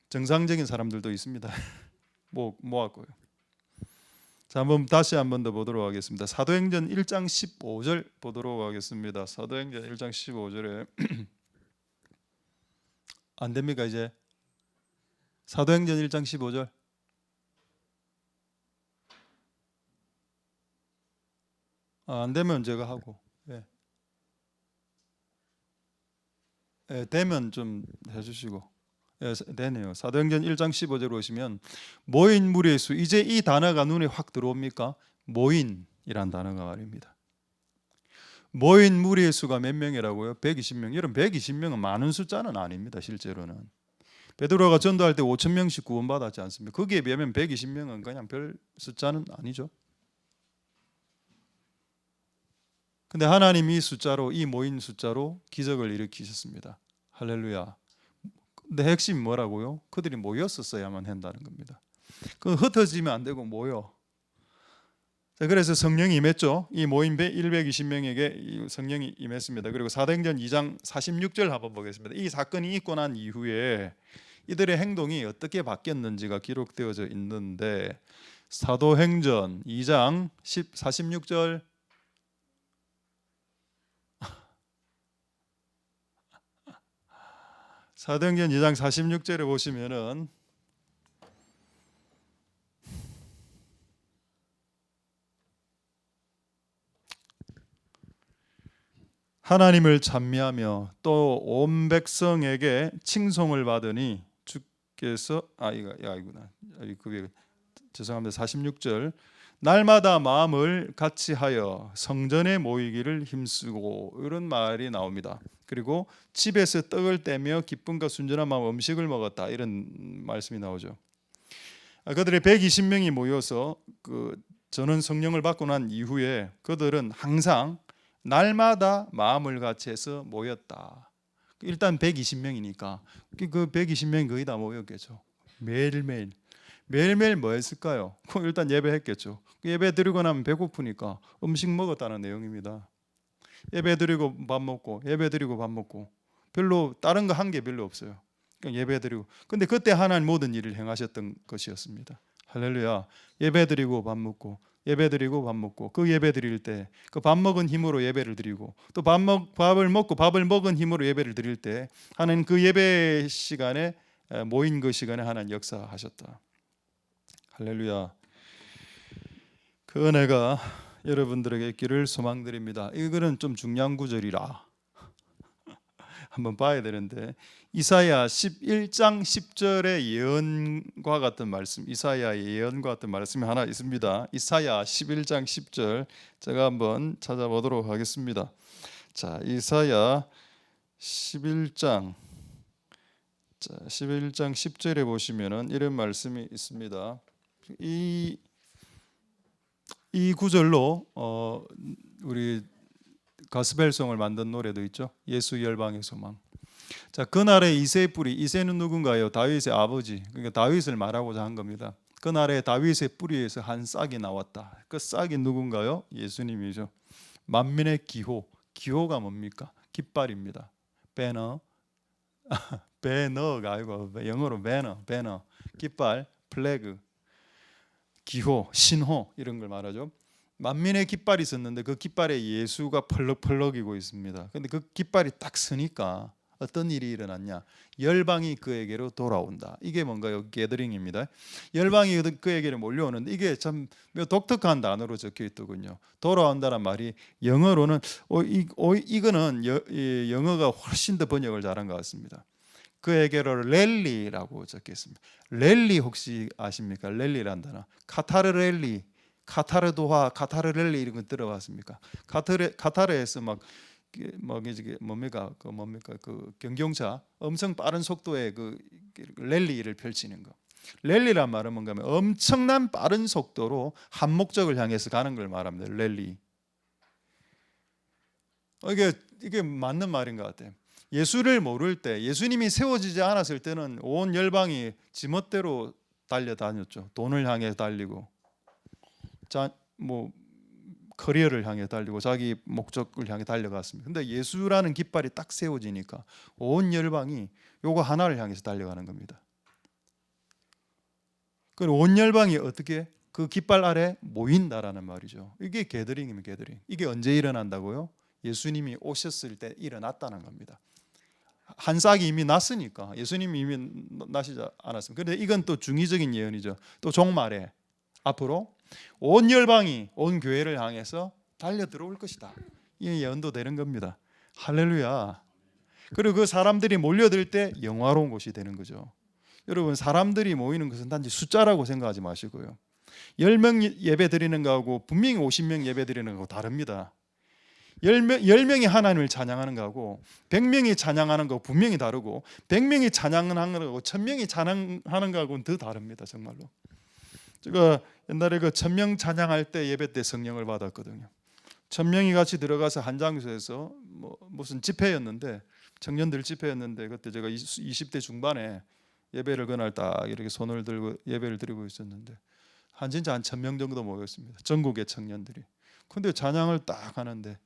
정상적인 사람들도 있습니다. 모았고요. 자, 다시 한 번 더 보도록 하겠습니다. 사도행전 1장 15절 보도록 하겠습니다. 사도행전 1장 15절에 안 됩니까 이제? 사도행전 1장 15절. 안 되면 제가 하고. 되면 좀 해주시고. 되네요. 사도행전 1장 15절 오시면 모인 무리의 수, 이제 이 단어가 눈에 확 들어옵니까? 모인이란 단어가 말입니다. 모인 무리의 수가 몇 명이라고요? 120명. 여러분 120명은 많은 숫자는 아닙니다. 실제로는 베드로가 전도할 때 5,000명씩 구원받았지 않습니까? 거기에 비하면 120명은 그냥 별 숫자는 아니죠. 근데 하나님이 이 모인 숫자로 기적을 일으키셨습니다. 할렐루야. 근데 핵심이 뭐라고요? 그들이 모였었어야만 한다는 겁니다. 흩어지면 안 되고 모여. 자, 그래서 성령이 임했죠. 이 모인 120명에게 성령이 임했습니다. 그리고 사도행전 2장 46절 한번 보겠습니다. 이 사건이 있고 난 이후에 이들의 행동이 어떻게 바뀌었는지가 기록되어져 있는데, 사도행전 2장 46절 사도행전 2장 46절에 보시면은 하나님을 찬미하며 또 온 백성에게 칭송을 받으니 예수님께서 이거구나. 그게 죄송합니다. 46절. 날마다 마음을 같이 하여 성전에 모이기를 힘쓰고, 이런 말이 나옵니다. 그리고 집에서 떡을 떼며 기쁨과 순전한 마음 음식을 먹었다, 이런 말씀이 나오죠. 그들의 120명이 모여서 저는 성령을 받고 난 이후에 그들은 항상 날마다 마음을 같이 해서 모였다. 일단 120명이니까 그 120명이 거의 다 모였겠죠. 매일매일 뭐 했을까요? 일단 예배했겠죠. 예배 드리고 나면 배고프니까 음식 먹었다는 내용입니다. 예배 드리고 밥 먹고, 예배 드리고 밥 먹고, 별로 다른 거 한 게 별로 없어요. 그냥 예배 드리고. 근데 그때 하나님 모든 일을 행하셨던 것이었습니다. 할렐루야. 예배 드리고 밥 먹고, 예배 드리고 밥 먹고, 그 예배 드릴 때 그 밥 먹은 힘으로 예배를 드리고, 또 밥을 먹고 밥을 먹은 힘으로 예배를 드릴 때 하나님 그 예배 시간에, 모인 그 시간에 하나님 역사하셨다. 할렐루야. 그 은혜가 여러분들에게 있기를 소망드립니다. 이거는 좀 중요한 구절이라 한번 봐야 되는데, 이사야 11장 10절의 예언과 같은 말씀, 이사야의 예언과 같은 말씀이 하나 있습니다. 이사야 11장 10절 제가 한번 찾아보도록 하겠습니다. 자, 이사야 11장 10절에 보시면은 이런 말씀이 있습니다. 이 구절로 우리 가스펠송을 만든 노래도 있죠. 예수 열방의 소망. 자, 그날의 이새의 뿌리, 이새는 누군가요? 다윗의 아버지. 그러니까 다윗을 말하고자 한 겁니다. 그날의 다윗의 뿌리에서 한 싹이 나왔다. 그 싹이 누군가요? 예수님이죠. 만민의 기호. 기호가 뭡니까? 깃발입니다. 배너. 배너가 아니고 영어로 배너. 깃발, 플래그. 기호, 신호, 이런 걸 말하죠. 만민의 깃발이 있었는데 그 깃발에 예수가 펄럭펄럭이고 있습니다. 근데 그 깃발이 딱 서니까 어떤 일이 일어났냐? 열방이 그에게로 돌아온다. 이게 뭔가요? 게더링입니다. 열방이 그에게로 몰려오는데 이게 참 독특한 단어로 적혀 있더군요. 돌아온다는 말이 영어로는 이거는 영어가 훨씬 더 번역을 잘한 것 같습니다. 그에게로 랠리라고 적혀 있습니다. 랠리 혹시 아십니까? 랠리란 단어. 카타르 랠리, 카타르 도하, 카타르 랠리 이런 거 들어봤습니까? 카타르에서 뭡니까? 그 경경차 엄청 빠른 속도의 그 랠리를 펼치는 거. 랠리란 말은 뭔가 하면 엄청난 빠른 속도로 한 목적을 향해서 가는 걸 말합니다. 랠리. 이게 맞는 말인 것 같아요. 예수를 모를 때, 예수님이 세워지지 않았을 때는 온 열방이 지멋대로 달려다녔죠. 돈을 향해 달리고, 커리어를 향해 달리고, 자기 목적을 향해 달려갔습니다. 근데 예수라는 깃발이 딱 세워지니까 온 열방이 요거 하나를 향해서 달려가는 겁니다. 그리고 온 열방이 어떻게 그 깃발 아래 모인다라는 말이죠. 이게 게더링이면 게더링. 이게 언제 일어난다고요? 예수님이 오셨을 때 일어났다는 겁니다. 한 싹이 이미 났으니까, 예수님이 이미 나시지 않았습니다. 그런데 이건 또 중의적인 예언이죠. 또 종말에 앞으로 온 열방이 온 교회를 향해서 달려 들어올 것이다. 이 예언도 되는 겁니다. 할렐루야. 그리고 그 사람들이 몰려들 때 영화로운 곳이 되는 거죠. 여러분, 사람들이 모이는 것은 단지 숫자라고 생각하지 마시고요. 10명 예배 드리는 거하고 분명히 50명 예배 드리는 거하고 다릅니다. 10명이 하나님을 찬양하는 거하고 100명이 찬양하는 거 분명히 다르고, 100명이 찬양하는 거하고 1000명이 찬양하는 거하고는 더 다릅니다. 정말로. 제가 옛날에 그 1000명 찬양할 때 예배 때 성령을 받았거든요. 1000명이 같이 들어가서 한 장소에서 무슨 집회였는데, 청년들 집회였는데, 그때 제가 20대 중반에 예배를 그날 딱 이렇게 손을 들고 예배를 드리고 있었는데 진짜 한 1000명 정도 모였습니다. 전국의 청년들이. 근데 찬양을 딱 하는데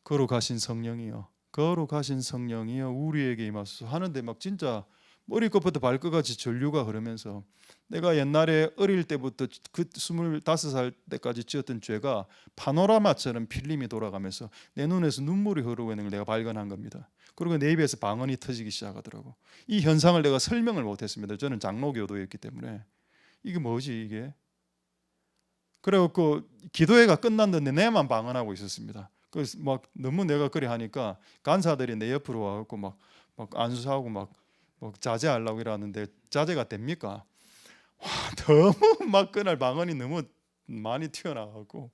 거룩하신 성령이여, 거룩하신 성령이여 우리에게 임하소서 하는데 막 진짜 머리끝부터 발끝까지 전류가 흐르면서, 내가 옛날에 어릴 때부터 그 25살 때까지 지었던 죄가 파노라마처럼 필름이 돌아가면서 내 눈에서 눈물이 흐르고 있는 걸 내가 발견한 겁니다. 그리고 내 입에서 방언이 터지기 시작하더라고. 이 현상을 내가 설명을 못했습니다. 저는 장로교도였기 때문에. 이게 뭐지 이게? 그래갖고 기도회가 끝났는데 내만 방언하고 있었습니다. 그래서 막 너무 내가 그래 하니까 간사들이 내 옆으로 와갖고 막 안수하고 막 뭐 자제하려고 이러는데 자제가 됩니까? 와, 너무 막 그날 방언이 너무 많이 튀어나가고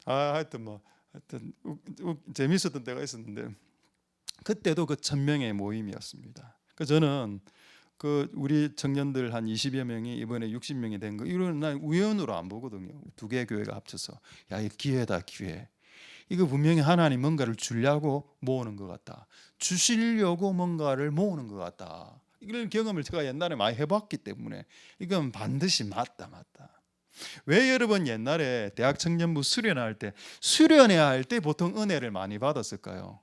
하여튼 뭐 하여튼 재밌었던 때가 있었는데 그때도 그 1000명의 모임이었습니다. 그 저는 그 우리 청년들 한 20여 명이 이번에 60명이 된 거 이거는 난 우연으로 안 보거든요. 두 개 교회가 합쳐서 야, 이 기회다 기회. 이거 분명히 하나님 뭔가를 주려고 모으는 것 같다. 주시려고 뭔가를 모으는 것 같다. 이런 경험을 제가 옛날에 많이 해봤기 때문에 이건 반드시 맞다. 왜 여러분 옛날에 대학 청년부 수련해야 할 때 보통 은혜를 많이 받았을까요?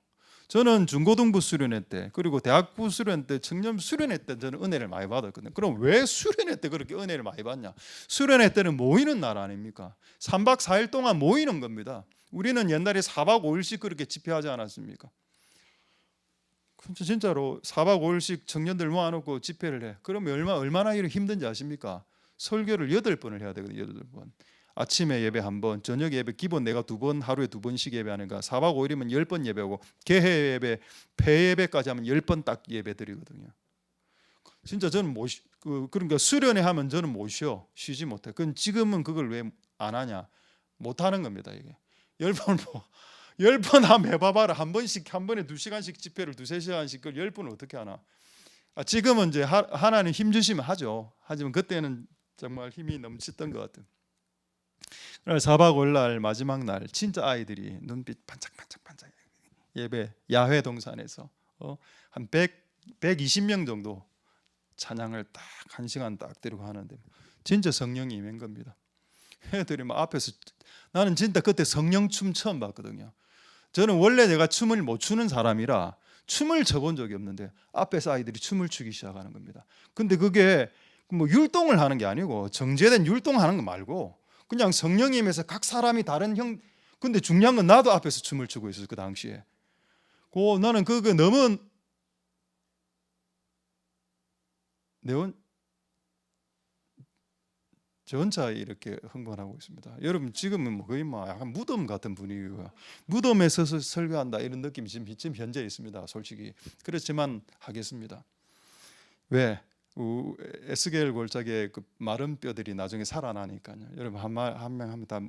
저는 중고등부 수련회 때 그리고 대학부 수련 때 청년부 수련회 때 저는 은혜를 많이 받았거든요. 그럼 왜 수련회 때 그렇게 은혜를 많이 받냐? 수련회 때는 모이는 날 아닙니까? 3박 4일 동안 모이는 겁니다. 우리는 옛날에 4박 5일씩 그렇게 집회하지 않았습니까? 진짜로 4박 5일씩 청년들 모아놓고 집회를 해. 그러면 얼마나 힘든지 아십니까? 설교를 8번을 해야 되거든요. 8번. 아침에 예배 1번, 저녁 예배 기본 내가 2번, 하루에 2번씩 예배하니까 4박 5일이면 10번 예배하고 개회 예배, 폐 예배까지 하면 10번 딱 예배 드리거든요. 진짜 저는 그러니까 수련회 하면 저는 못 쉬지 못해. 그건 지금은 그걸 왜 안 하냐? 못 하는 겁니다. 이게 10번 10번 한번 해봐봐라. 한 번에 2시간씩 집회를 2-3시간씩 그걸 10번을 어떻게 하나? 지금은 이제 하나님 힘 주시면 하죠. 하지만 그때는 정말 힘이 넘쳤던 것 같아요. 그날 4박 5일 날 마지막 날 진짜 아이들이 눈빛 반짝반짝 예배 야외 동산에서 한 120명 정도 찬양을 딱 1시간 딱 드리고 하는데 진짜 성령이 임한 겁니다. 애들이 막 앞에서 나는 진짜 그때 성령 춤 처음 봤거든요. 저는 원래 내가 춤을 못 추는 사람이라 춤을 춰본 적이 없는데 앞에서 아이들이 춤을 추기 시작하는 겁니다. 근데 그게 뭐 율동을 하는 게 아니고 정제된 율동하는 거 말고 그냥 성령님에서 각 사람이 다른 근데 중요한 건 나도 앞에서 춤을 추고 있었어 그 당시에. 나는 그거 너무 저 혼자 이렇게 흥분하고 있습니다. 여러분 지금은 거의 약간 무덤 같은 분위기가 무덤에 서서 설교한다 이런 느낌이 지금 현재 있습니다. 솔직히 그렇지만 하겠습니다. 왜? 에스겔 골짜기의 그 마른 뼈들이 나중에 살아나니까요. 여러분 한 명 하면 다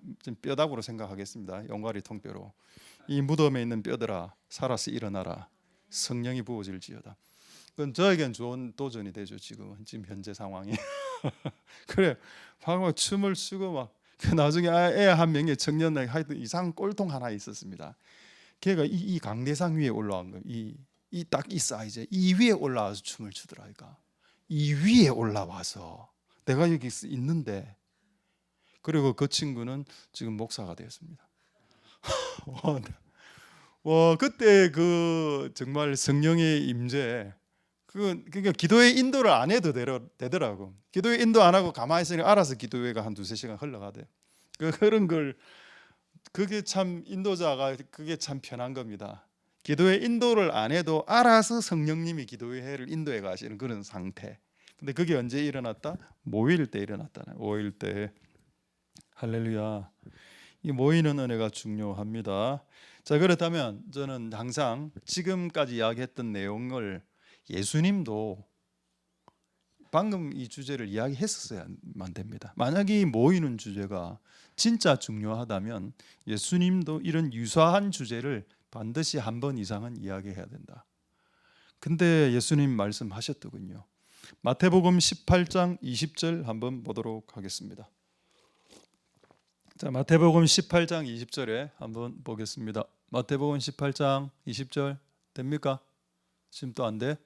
뼈다구로 생각하겠습니다. 용가리 통뼈로 이 무덤에 있는 뼈들아 살아서 일어나라. 성령이 부어질지어다. 그건 저에겐 좋은 도전이 되죠. 지금 현재 상황이. 그래 방금 춤을 추고 막 나중에 애 한 명의 청년 하여튼 이상 꼴통 하나 있었습니다. 걔가 이 강대상 위에 올라온 거, 이 딱 이 사이즈 이 위에 올라와서 춤을 추더라니까. 이 위에 올라와서 내가 여기 있는데 그리고 그 친구는 지금 목사가 되었습니다. 와 그때 그 정말 성령의 임재 그러니까 기도회 인도를 안 해도 되더라고. 기도회 인도 안 하고 가만히 있으니 알아서 기도회가 한 2-3시간 흘러가대. 그런 걸 그게 참 인도자가 그게 참 편한 겁니다. 기도회 인도를 안 해도 알아서 성령님이 기도회를 인도해 가시는 그런 상태. 근데 그게 언제 일어났다? 모일 때 일어났다네. 모일 때. 할렐루야. 이 모이는 은혜가 중요합니다. 자 그렇다면 저는 항상 지금까지 이야기했던 내용을 예수님도 방금 이 주제를 이야기했었어야만 됩니다. 만약에 이 모이는 주제가 진짜 중요하다면 예수님도 이런 유사한 주제를 반드시 한 번 이상은 이야기해야 된다. 근데 예수님 말씀하셨더군요. 마태복음 18장 20절 한번 보도록 하겠습니다. 자, 마태복음 18장 20절에 한번 보겠습니다. 마태복음 18장 20절 됩니까? 지금 또 안 돼?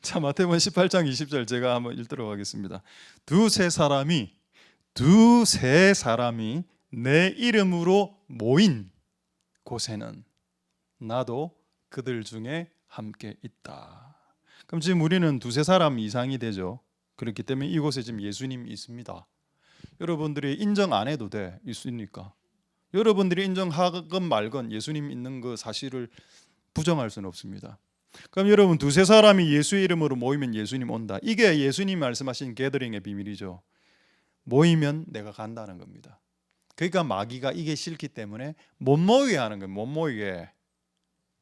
자, 마태복음 18장 20절 제가 한번 읽도록 하겠습니다. 두세 사람이 내 이름으로 모인 곳에는 나도 그들 중에 함께 있다. 그럼 지금 우리는 2-3사람 이상이 되죠. 그렇기 때문에 이곳에 지금 예수님이 있습니다. 여러분들이 인정 안 해도 돼. 있으니까. 여러분들이 인정하건 말건 예수님 있는 그 사실을 부정할 수는 없습니다. 그럼 여러분 2-3사람이 예수의 이름으로 모이면 예수님 온다. 이게 예수님 말씀하신 게더링의 비밀이죠. 모이면 내가 간다는 겁니다. 그러니까 마귀가 이게 싫기 때문에 못 모이게 하는 거예요. 못 모이게.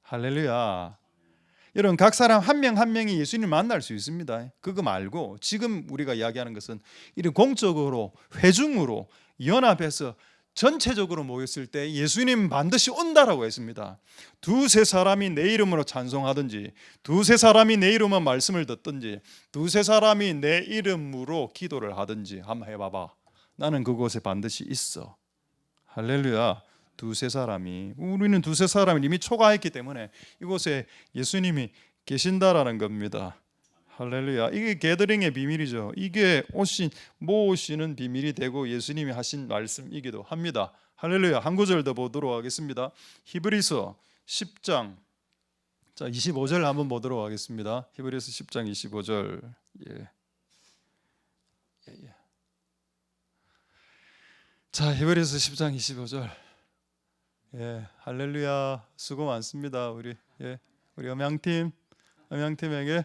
할렐루야. 여러분 각 사람 한 명 한 명이 예수님을 만날 수 있습니다. 그거 말고 지금 우리가 이야기하는 것은 이런 공적으로 회중으로 연합해서 전체적으로 모였을 때 예수님 반드시 온다라고 했습니다. 두세 사람이 내 이름으로 찬송하든지, 두세 사람이 내 이름으로 말씀을 듣든지, 두세 사람이 내 이름으로 기도를 하든지 한번 해봐봐. 나는 그곳에 반드시 있어. 할렐루야. 두세 사람이, 우리는 두세 사람이 이미 초과했기 때문에 이곳에 예수님이 계신다라는 겁니다. 할렐루야. 이게 게더링의 비밀이죠. 이게 모으시는 비밀이 되고 예수님이 하신 말씀이기도 합니다. 할렐루야. 한 구절 더 보도록 하겠습니다. 히브리서 10장 25절 한번 보도록 하겠습니다. 히브리서 10장 25절. 자, 히브리서 10장 25절. 할렐루야. 수고 많습니다. 우리 음향팀에게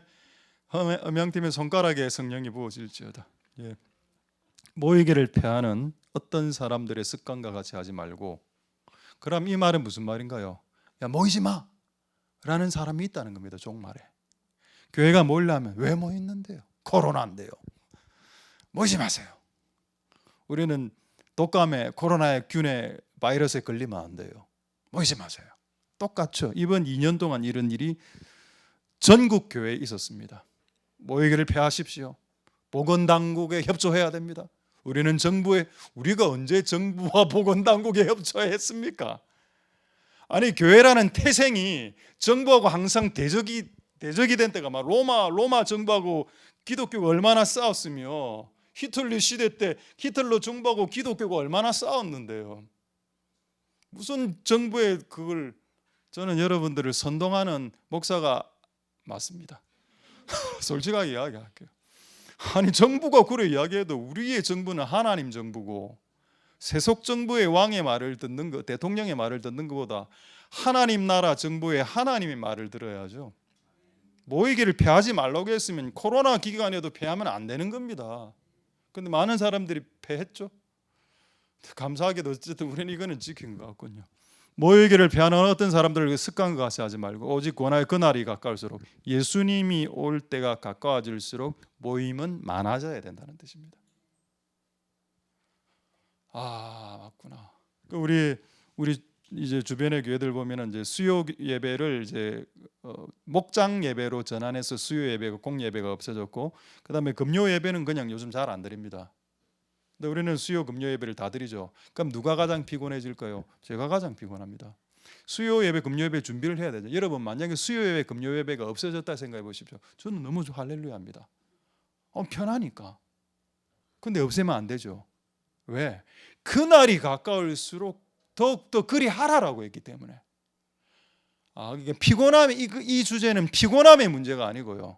음향팀의 손가락에 성령이 부어질지어다. 모이기를 패하는 어떤 사람들의 습관과 같이 하지 말고. 그럼 이 말은 무슨 말인가요? 야, 모이지 마 라는 사람이 있다는 겁니다. 종말에 교회가 모이려면 왜 모이는데요? 코로나인데요. 모이지 마세요. 우리는 독감에, 코로나의 균에, 바이러스에 걸리면 안 돼요. 모이지 마세요. 똑같죠. 이번 2년 동안 이런 일이 전국 교회에 있었습니다. 모이기를 패하십시오. 보건당국에 협조해야 됩니다. 우리가 언제 정부와 보건당국에 협조했습니까? 아니, 교회라는 태생이 정부하고 항상 대적이 된 때가 막 로마 정부하고 기독교가 얼마나 싸웠으며, 히틀러 시대 때 히틀러 정부하고 기독교가 얼마나 싸웠는데요. 무슨 정부의 그걸, 저는 여러분들을 선동하는 목사가 맞습니다. 솔직하게 이야기할게요. 아니, 정부가 그래 이야기해도 우리의 정부는 하나님 정부고, 세속 정부의 왕의 말을 듣는 거, 대통령의 말을 듣는 것보다 하나님 나라 정부의 하나님의 말을 들어야죠. 모이기를 패하지 말라고 했으면 코로나 기간에도 패하면 안 되는 겁니다. 근데 많은 사람들이 패했죠. 감사하게도 어쨌든 우리는 이거는 지킨 것 같군요. 모이기를 패하는 어떤 사람들을 습관과 같이 하지 말고, 오직 권하의 그날이 가까울수록, 예수님이 올 때가 가까워질수록 모임은 많아져야 된다는 뜻입니다. 맞구나. 우리 이제 주변의 교회들 보면은 이제 수요 예배를 이제 목장 예배로 전환해서 수요 예배가, 공 예배가 없어졌고, 그다음에 금요 예배는 그냥 요즘 잘 안 드립니다. 근데 우리는 수요 금요 예배를 다 드리죠. 그럼 누가 가장 피곤해질까요? 제가 가장 피곤합니다. 수요 예배 금요 예배 준비를 해야 되죠. 여러분, 만약에 수요 예배 금요 예배가 없어졌다 생각해 보십시오. 저는 너무 할렐루야합니다. 편하니까. 근데 없애면 안 되죠. 왜? 그날이 가까울수록 더욱더 그리 하라라고 했기 때문에. 이게 이 주제는 피곤함의 문제가 아니고요,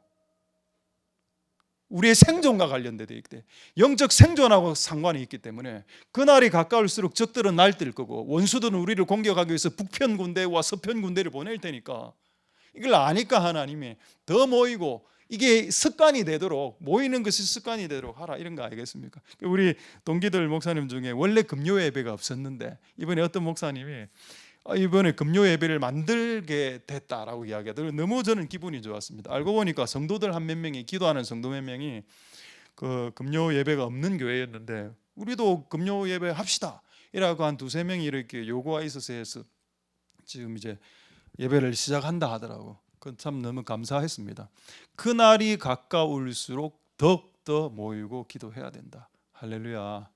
우리의 생존과 관련되어 있기 때문에, 영적 생존하고 상관이 있기 때문에, 그날이 가까울수록 적들은 날뛸 거고, 원수들은 우리를 공격하기 위해서 북편 군대와 서편 군대를 보낼 테니까, 이걸 아니까 하나님이 더 모이고, 이게 습관이 되도록, 모이는 것이 습관이 되도록 하라, 이런 거 아니겠습니까? 우리 동기들 목사님 중에 원래 금요 예배가 없었는데 이번에 어떤 목사님이 이번에 금요 예배를 만들게 됐다라고 이야기하더라고요. 너무 저는 기분이 좋았습니다. 알고 보니까 성도들 한 몇 명이, 기도하는 성도 몇 명이 그 금요 예배가 없는 교회였는데, 우리도 금요 예배 합시다 이라고 한 두세 명이 이렇게 요구가 있어서 해서 지금 이제 예배를 시작한다 하더라고. 그건 참 너무 감사했습니다. 그날이 가까울수록 더욱더 모이고 기도해야 된다. 할렐루야.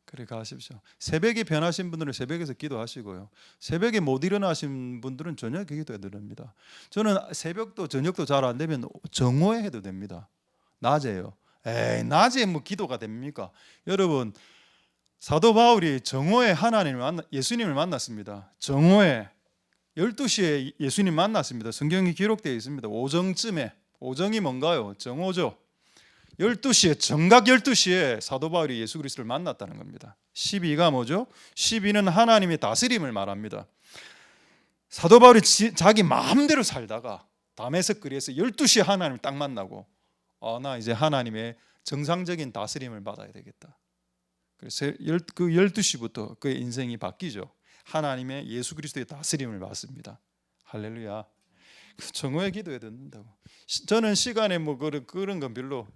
그래 가십시오. 새벽에 변하신 분들은 새벽에서 기도하시고요, 새벽에 못 일어나신 분들은 저녁에 기도해야 됩니다. 저는 새벽도 저녁도 잘 안 되면 정오에 해도 됩니다. 낮에요. 낮에 뭐 기도가 됩니까? 여러분, 사도 바울이 정오에 예수님을 만났습니다. 정오에 12시에 예수님 만났습니다. 성경이 기록되어 있습니다. 오정쯤에. 오정이 뭔가요? 정오죠. 12시에, 정각 12시에 사도 바울이 예수 그리스도를 만났다는 겁니다. 12가 뭐죠? 12는 하나님의 다스림을 말합니다. 사도 바울이 자기 마음대로 살다가 다메섹 거리에서 12시에 하나님을 딱 만나고, 나 이제 하나님의 정상적인 다스림을 받아야 되겠다. 그래서 그 12시부터 그의 인생이 바뀌죠. 하나님의 예수 그리스도의 다스림을 받습니다. 할렐루야. 정오에 기도해야 된다고. 저는 시간에 뭐 그런 건 별로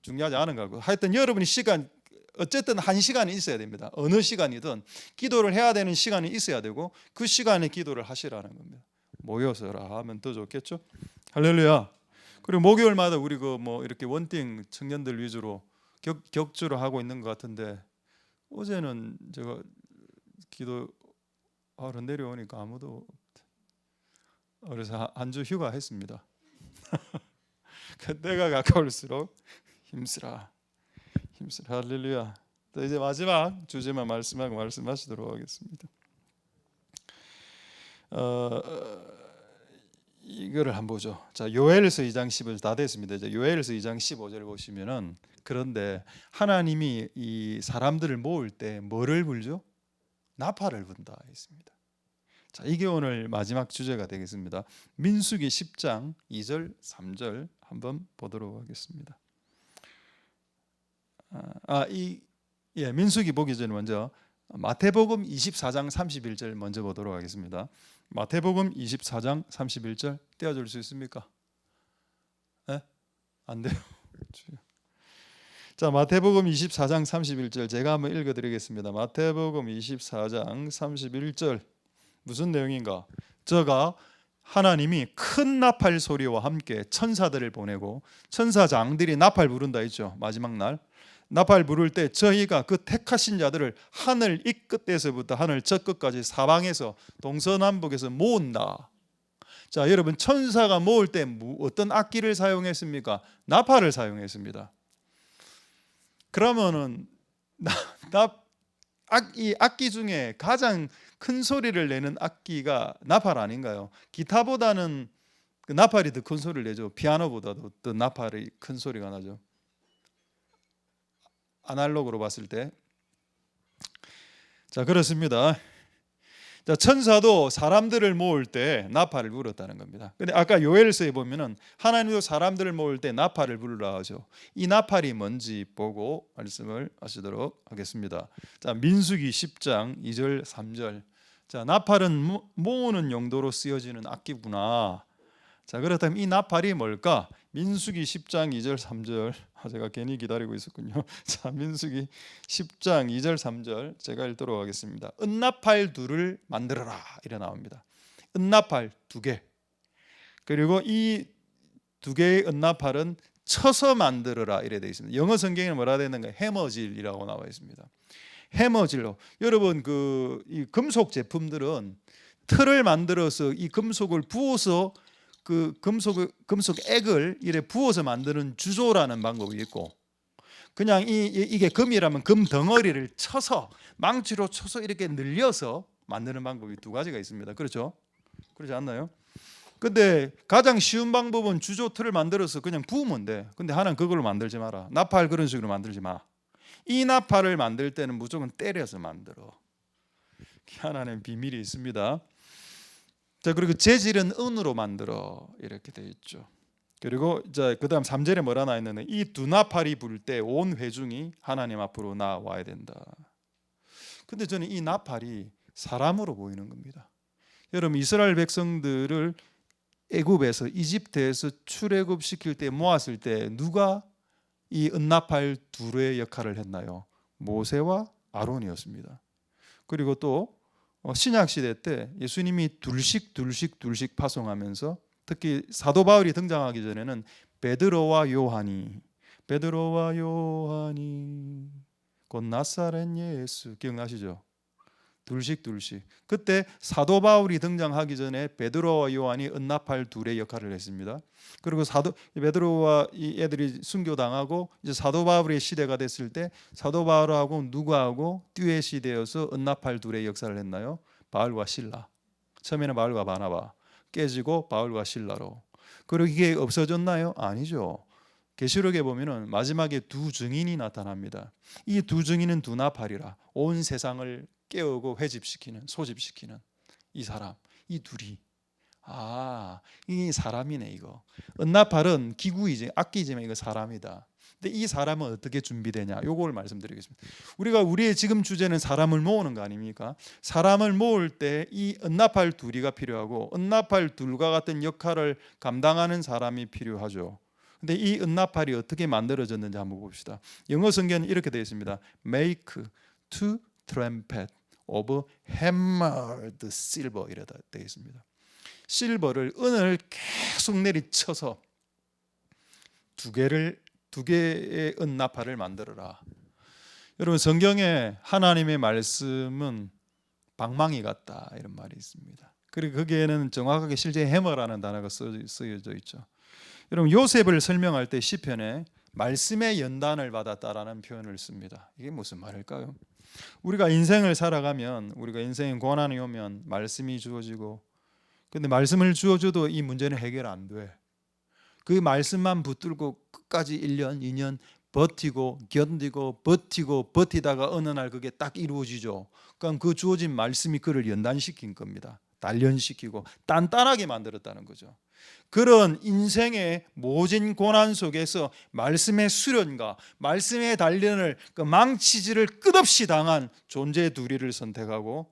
중요하지 않은 것 같고, 하여튼 여러분이 시간 어쨌든 한 시간이 있어야 됩니다. 어느 시간이든 기도를 해야 되는 시간이 있어야 되고 그 시간에 기도를 하시라는 겁니다. 모여서라 하면 더 좋겠죠. 할렐루야. 그리고 목요일마다 우리 그 뭐 이렇게 원팅 청년들 위주로 격주로 하고 있는 것 같은데, 어제는 제가 기도하러 내려오니까 아무도 그래서 한 주 휴가했습니다. 때가 가까울수록 힘쓰라. 할렐루야. 이제 마지막 주제만 말씀하고 말씀하시도록 하겠습니다. 이거를 한번 보죠. 자, 요엘서 2장 15절 다 됐습니다. 이제 요엘서 2장 15절 보시면은, 그런데 하나님이 이 사람들을 모을 때 뭐를 불죠? 나팔을 분다 했습니다. 자, 이게 오늘 마지막 주제가 되겠습니다. 민수기 10장 2절 3절 한번 보도록 하겠습니다. 민수기 보기 전에 먼저 마태복음 24장 31절 먼저 보도록 하겠습니다. 마태복음 24장 31절 떼어줄 수 있습니까? 네? 안 돼요. 자, 마태복음 24장 31절 제가 한번 읽어드리겠습니다. 마태복음 24장 31절 무슨 내용인가? 저가 하나님이 큰 나팔 소리와 함께 천사들을 보내고 천사장들이 나팔 부른다 했죠. 마지막 날 나팔 부를 때 저희가 그 택하신 자들을 하늘 이 끝에서부터 하늘 저 끝까지 사방에서 동서남북에서 모은다. 자, 여러분, 천사가 모을 때 어떤 악기를 사용했습니까? 나팔을 사용했습니다. 그러면은 이 악기 중에 가장 큰 소리를 내는 악기가 나팔 아닌가요? 기타보다는 그 나팔이 더 큰 소리를 내죠. 피아노보다도 더 나팔이 큰 소리가 나죠. 아날로그로 봤을 때. 자, 그렇습니다. 자, 천사도 사람들을 모을 때 나팔을 불었다는 겁니다. 근데 아까 요엘서에 보면은 하나님도 사람들을 모을 때 나팔을 부르라 하죠. 이 나팔이 뭔지 보고 말씀을 하시도록 하겠습니다. 자, 민수기 10장 2절 3절. 자, 나팔은 모으는 용도로 쓰여지는 악기구나. 자, 그렇다면 이 나팔이 뭘까? 민수기 10장 2절 3절. 제가 괜히 기다리고 있었군요. 자, 민수기 10장 2절 3절 제가 읽도록 하겠습니다. 은나팔 둘을 만들어라 이래 나옵니다. 은나팔 두 개. 그리고 이 두 개의 은나팔은 쳐서 만들어라 이래 되어 있습니다. 영어 성경에는 뭐라 되어 있는가? 해머질이라고 나와 있습니다. 해머질로. 여러분, 이 금속 제품들은 틀을 만들어서 이 금속을 부어서 그 금속 액을 이래 부어서 만드는 주조라는 방법이 있고, 그냥 이게 금이라면 금 덩어리를 쳐서 망치로 쳐서 이렇게 늘려서 만드는 방법이 두 가지가 있습니다. 그렇죠? 그렇지 않나요? 근데 가장 쉬운 방법은 주조 틀을 만들어서 그냥 부으면 돼. 근데 하나는 그걸로 만들지 마라. 나팔 그런 식으로 만들지 마. 이 나팔을 만들 때는 무조건 때려서 만들어. 하나는 비밀이 있습니다. 자, 그리고 재질은 은으로 만들어 이렇게 되어 있죠. 그리고 그다음 3절에 뭐라 나와 있느냐? 이 두 나팔이 불 때 온 회중이 하나님 앞으로 나와야 된다. 근데 저는 이 나팔이 사람으로 보이는 겁니다. 여러분, 이스라엘 백성들을 애굽에서 이집트에서 출애굽 시킬 때 모았을 때 누가 이 은나팔 둘의 역할을 했나요? 모세와 아론이었습니다. 그리고 또 신약 시대 때 예수님이 둘씩 파송하면서 특히 사도 바울이 등장하기 전에는 베드로와 요한이 곧 나사렛 예수 기억나시죠? 둘씩 그때 사도 바울이 등장하기 전에 베드로와 요한이 은나팔 둘의 역할을 했습니다. 그리고 베드로와 이 애들이 순교당하고 이제 사도 바울의 시대가 됐을 때 사도 바울하고 누구하고 듀엣이 되어서 은나팔 둘의 역사를 했나요? 바울과 실라. 처음에는 바울과 바나바 깨지고 바울과 실라로. 그리고 이게 없어졌나요? 아니죠. 계시록에 보면은 마지막에 두 증인이 나타납니다. 이 두 증인은 두 나팔이라 온 세상을 깨우고 소집시키는 이 사람, 이 둘이. 이 사람이네 이거. 은나팔은 기구이지 악기지만 이거 사람이다. 근데 이 사람은 어떻게 준비되냐? 요걸 말씀드리겠습니다. 우리가 우리의 지금 주제는 사람을 모으는 거 아닙니까? 사람을 모을 때 이 은나팔 둘이가 필요하고 은나팔 둘과 같은 역할을 감당하는 사람이 필요하죠. 근데 이 은나팔이 어떻게 만들어졌는지 한번 봅시다. 영어 성경은 이렇게 되어 있습니다. Make two trumpet of hammered silver 이렇게 되어 있습니다. 실버를 은을 계속 내리쳐서 두 개의 은나팔을 만들어라. 여러분 성경에 하나님의 말씀은 방망이 같다 이런 말이 있습니다. 그리고 거기에는 정확하게 실제 해머라는 단어가 쓰여져 있죠. 여러분 요셉을 설명할 때 시편에 말씀의 연단을 받았다라는 표현을 씁니다. 이게 무슨 말일까요? 우리가 인생을 살아가면 우리가 인생에 고난이 오면 말씀이 주어지고 근데 말씀을 주어줘도 이 문제는 해결 안 돼. 그 말씀만 붙들고 끝까지 1년, 2년 버티고 견디고 버티다가 어느 날 그게 딱 이루어지죠. 그럼 그 주어진 말씀이 그를 연단시킨 겁니다. 단련시키고 단단하게 만들었다는 거죠. 그런 인생의 모진 고난 속에서 말씀의 수련과 말씀의 단련을 그 망치질을 끝없이 당한 존재 둘이를 선택하고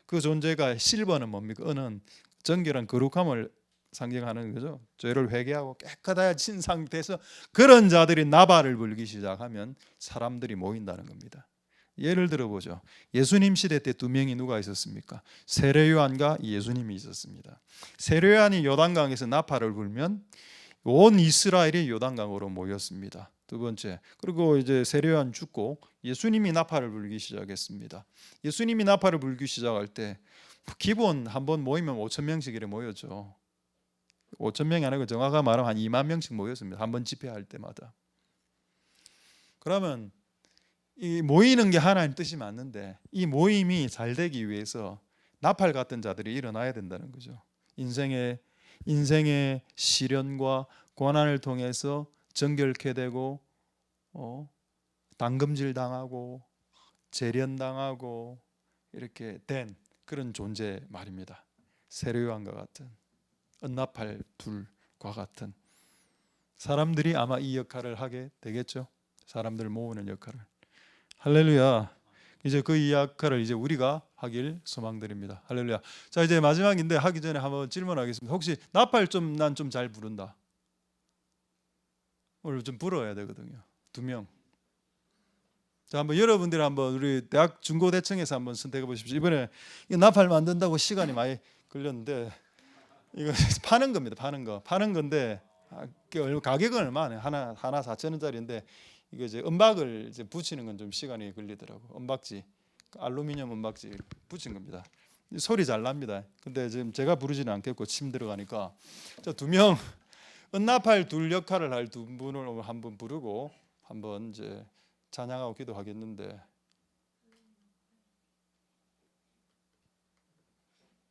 그 존재가 실버는 뭡니까? 은은 정결한 거룩함을 상징하는 거죠. 죄를 회개하고 깨끗해진 상태에서 그런 자들이 나발을 불기 시작하면 사람들이 모인다는 겁니다. 예를 들어보죠. 예수님 시대 때 두 명이 누가 있었습니까? 세례요한과 예수님이 있었습니다. 세례요한이 요단강에서 나팔을 불면 온 이스라엘이 요단강으로 모였습니다. 두 번째, 그리고 이제 세례요한 죽고 예수님이 나팔을 불기 시작했습니다. 예수님이 나팔을 불기 시작할 때 기본 한번 모이면 5천 명씩 이렇게 모였죠. 5천 명이 아니고 정확하게 말하면 한 2만 명씩 모였습니다. 한번 집회할 때마다. 그러면 이 모이는 게 하나님 뜻이 맞는데 이 모임이 잘 되기 위해서 나팔 같은 자들이 일어나야 된다는 거죠. 인생의 시련과 고난을 통해서 정결케 되고 당금질 당하고 재련 당하고 이렇게 된 그런 존재 말입니다. 세례요한과 같은 은나팔 둘과 같은 사람들이 아마 이 역할을 하게 되겠죠. 사람들 모으는 역할을. 할렐루야. 이제 그 역할을 이제 우리가 하길 소망드립니다. 할렐루야. 자 이제 마지막인데 하기 전에 한번 질문하겠습니다. 혹시 나팔 난 좀 잘 부른다. 오늘 좀 불어야 되거든요. 2명. 자 한번 여러분들이 한번 우리 대학 중고대청에서 한번 선택해 보십시오. 이번에 나팔 만든다고 시간이 많이 걸렸는데 이거 파는 겁니다. 파는 건데 가격은 얼마나 하나 4,000원짜리인데 이거 이제 은박을 이제 붙이는 건 좀 시간이 걸리더라고. 은박지, 알루미늄 은박지 붙인 겁니다. 소리 잘 납니다. 근데 지금 제가 부르지는 않겠고 침 들어가니까 자 2명 은나팔 둘 역할을 할 2분을 한번 부르고 한번 이제 찬양하고 기도하겠는데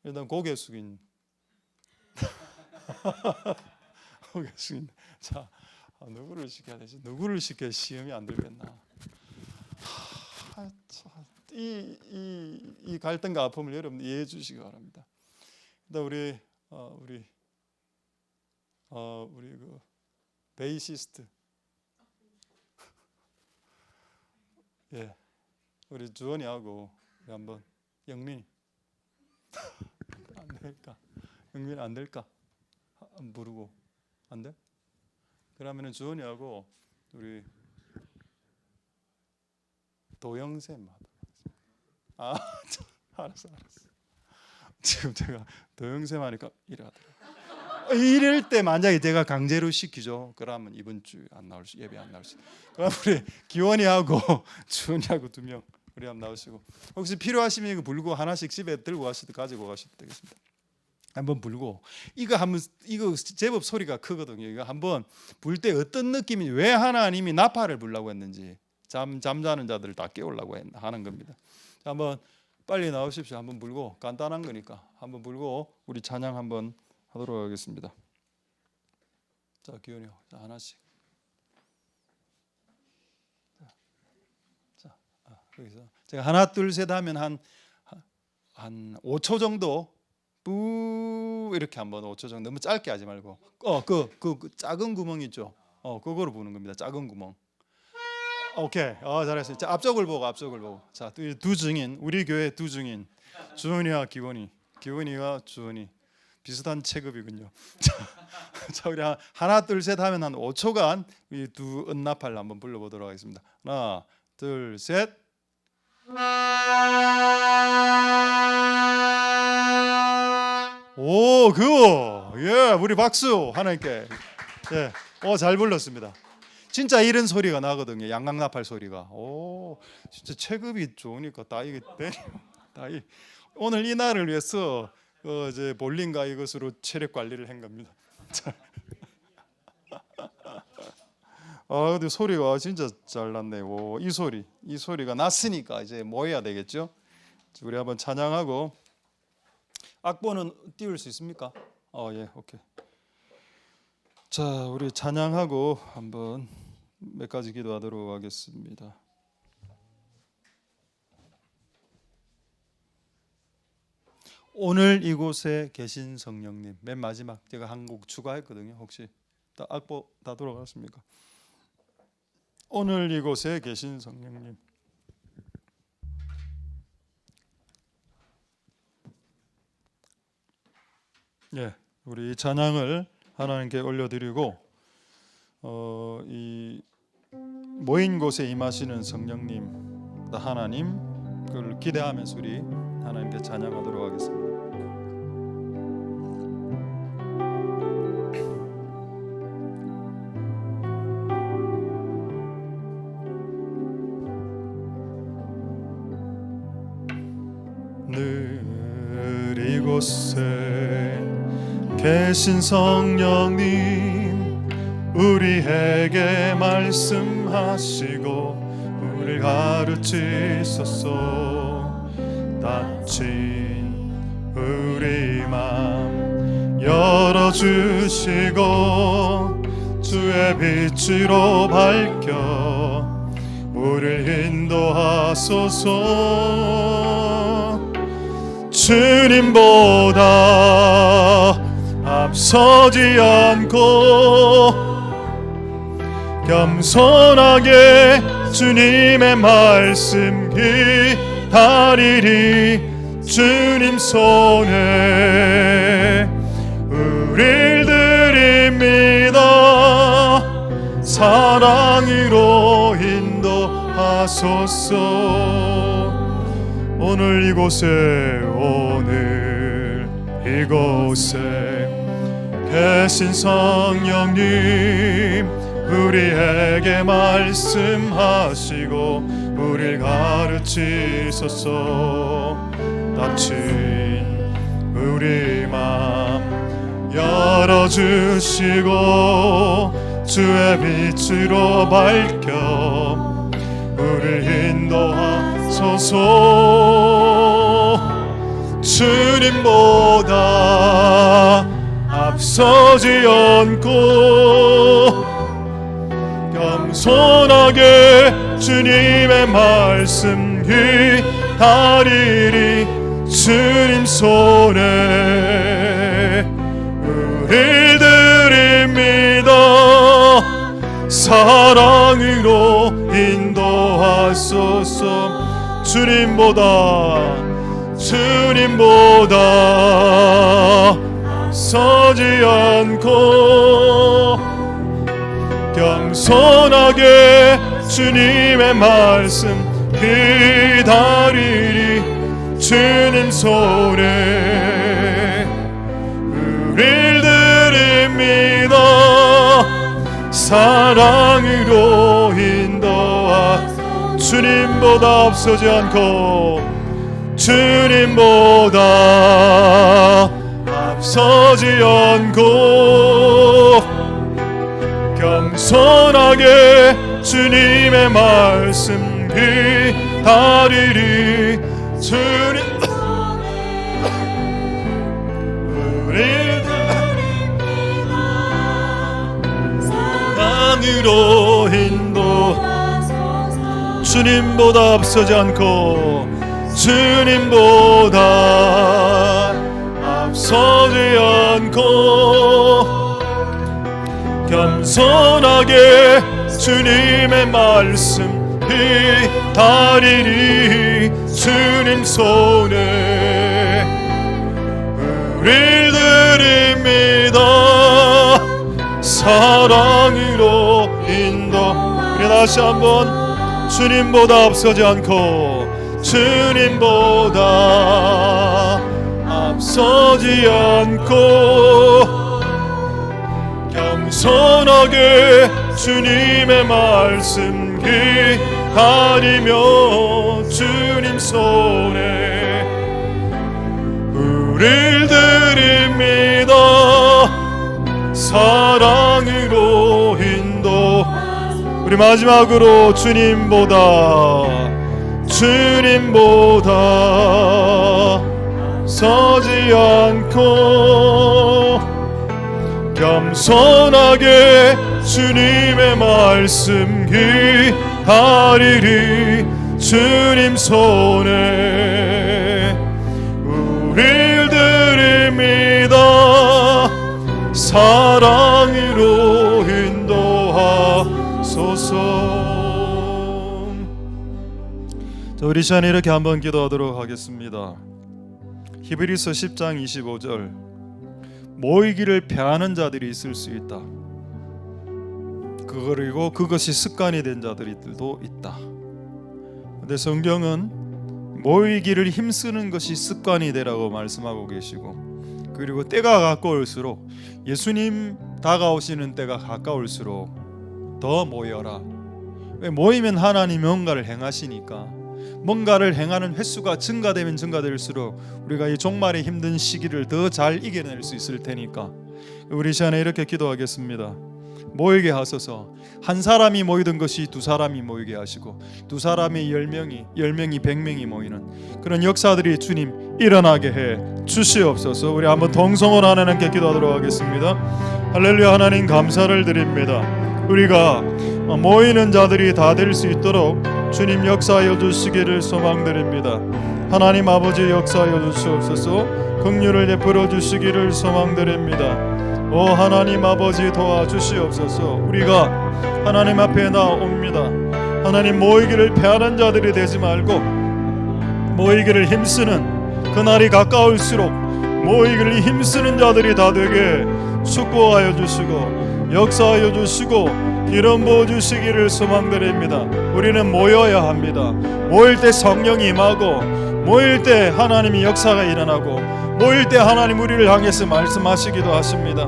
일단 고개 숙인 고개 숙인 자 누구를 시켜야 되지? 누구를 시켜야 시험이 안 들겠나? 이 갈등과 아픔을 여러분 이해해 주시기 바랍니다. 일단 우리 그 베이시스트 예 우리 주원이하고 우리 한번 영민이 안 될까? 영민 안 될까? 부르고 안 돼? 그러면은 주원이하고 우리 도영쌤 알았어. 지금 제가 도영쌤 하니까 이러더라고요. 이럴 때 만약에 제가 강제로 시키죠. 그러면 이번 주 예배 안 나올 수. 그럼 우리 기원이하고 주원이하고 2명 우리 한번 나오시고 혹시 필요하시면 이거 불고 하나씩 집에 들고 가지고 가셔도 되겠습니다. 한번 불고 이거 제법 소리가 크거든요. 이거 한번 불 때 어떤 느낌이 왜 하나님이 나팔을 불라고 했는지 잠자는 자들을 다 깨우려고 하는 겁니다. 자, 한번 빨리 나오십시오. 한번 불고 간단한 거니까 한번 불고 우리 찬양 한번 하도록 하겠습니다. 자, 기훈이 형, 자 하나씩. 자, 여기서 제가 하나 둘 셋 하면 한 5초 정도 뿌 이렇게 한번 5초 정도 너무 짧게 하지 말고 그 작은 구멍 있죠. 그거로 부는 겁니다. 작은 구멍. 오케이. 잘했어요. 자, 앞쪽을 보고. 자, 두 증인, 우리 교회 두 증인, 주은이와 기원이와 주은이 비슷한 체급이군요. 자, 우리 하나 둘 셋 하면 한 5초간 이 두 은나팔 한번 불러보도록 하겠습니다. 하나, 둘, 셋. 오, 예, 우리 박수 하나님께. 예, 잘 불렀습니다. 진짜 이런 소리가 나거든요. 양강나팔 소리가. 오, 진짜 체급이 좋으니까 따이게 되네요. 따이. 오늘 이 날을 위해서 이제 볼링과 이것으로 체력 관리를 한 겁니다. 근데 소리가 진짜 잘 났네요. 이 소리가 났으니까 이제 뭐 해야 되겠죠? 우리 한번 찬양하고. 악보는 띄울 수 있습니까? 예, 오케이. 자, 우리 찬양하고 한번 몇 가지 기도하도록 하겠습니다. 오늘 이곳에 계신 성령님, 맨 마지막 제가 한 곡 추가했거든요. 혹시 악보 다 돌아갔습니까? 오늘 이곳에 계신 성령님, 예, 우리 찬양을 하나님께 올려드리고 이 모인 곳에 임하시는 성령님, 하나님, 그걸 기대하면서 우리 하나님께 찬양하도록 하겠습니다. 늘 이곳에 계신 성령님, 우리에게 말씀하시고 우리를 가르치소서. 닫힌 우리 맘 열어주시고 주의 빛으로 밝혀 우리를 인도하소서. 주님보다 앞서지 않고 겸손하게 주님의 말씀 기다리리. 주님 손에 우릴 드립니다. 사랑으로 인도하소서. 오늘 이곳에 계신 성령님, 우리에게 말씀하시고 우릴 가르치소서. 닫힌 우리 맘 열어주시고 주의 빛으로 밝혀 우릴 인도하소서. 주님보다 앞서지 않고 겸손하게 주님의 말씀 기다리리. 주님 손에 우릴 드립니다. 사랑으로 인도하소서. 주님보다 서지 않고 겸손하게 주님의 말씀 기다리리. 주님 손에 우릴 드립니다. 사랑으로 인도하. 주님보다 앞서지 않고 주님보다 앞서지 않고 겸손하게 주님의 말씀 기다리리. 주님 우릴 사랑으로 인도. 주님보다 앞서지 않고 주님보다 앞서지 않고 겸손하게 주님의 말씀 기다리리 주님 손에 우릴 드립니다. 사랑으로 인도. 우리 다시 한번 주님보다 앞서지 않고 주님보다 앞서지 않고 겸손하게 주님의 말씀 기다리며 주님 손에 우릴 드립니다. 사랑으로 인도. 우리 마지막으로 주님보다 서지 않고 겸손하게 주님의 말씀 기다리리 주님 손에 우릴 드립니다. 사랑으로 인도하소서. 자, 우리 시간에 이렇게 한번 기도하도록 하겠습니다. 히브리서 10장 25절, 모이기를 패하는 자들이 있을 수 있다. 그리고 그것이 습관이 된 자들도 있다. 근데 성경은 모이기를 힘쓰는 것이 습관이 되라고 말씀하고 계시고, 그리고 때가 가까울수록, 예수님 다가오시는 때가 가까울수록 더 모여라. 왜? 모이면 하나님이 뭔가를 행하시니까. 뭔가를 행하는 횟수가 증가되면 증가될수록 우리가 이 종말의 힘든 시기를 더 잘 이겨낼 수 있을 테니까 우리 시간에 이렇게 기도하겠습니다. 모이게 하소서. 한 사람이 모이던 것이 두 사람이 모이게 하시고, 두 사람이 10명이 100명이 모이는 그런 역사들이 주님 일어나게 해 주시옵소서. 우리 한번 동성으로 하나님께 기도하도록 하겠습니다. 할렐루야. 하나님 감사를 드립니다. 우리가 모이는 자들이 다 될 수 있도록 주님 역사하여 주시기를 소망드립니다. 하나님 아버지 역사하여 주시옵소서. 긍휼을 베풀어 주시기를 소망드립니다. 오 하나님 아버지 도와주시옵소서. 우리가 하나님 앞에 나옵니다. 하나님 모이기를 패하는 자들이 되지 말고 모이기를 힘쓰는 그날이 가까울수록 모이기를 힘쓰는 자들이 다 되게 축복하여 주시고 역사하여 주시고 기름 부어 주시기를 소망드립니다. 우리는 모여야 합니다. 모일 때 성령이 임하고, 모일 때 하나님의 역사가 일어나고, 모일 때 하나님 우리를 향해서 말씀하시기도 하십니다.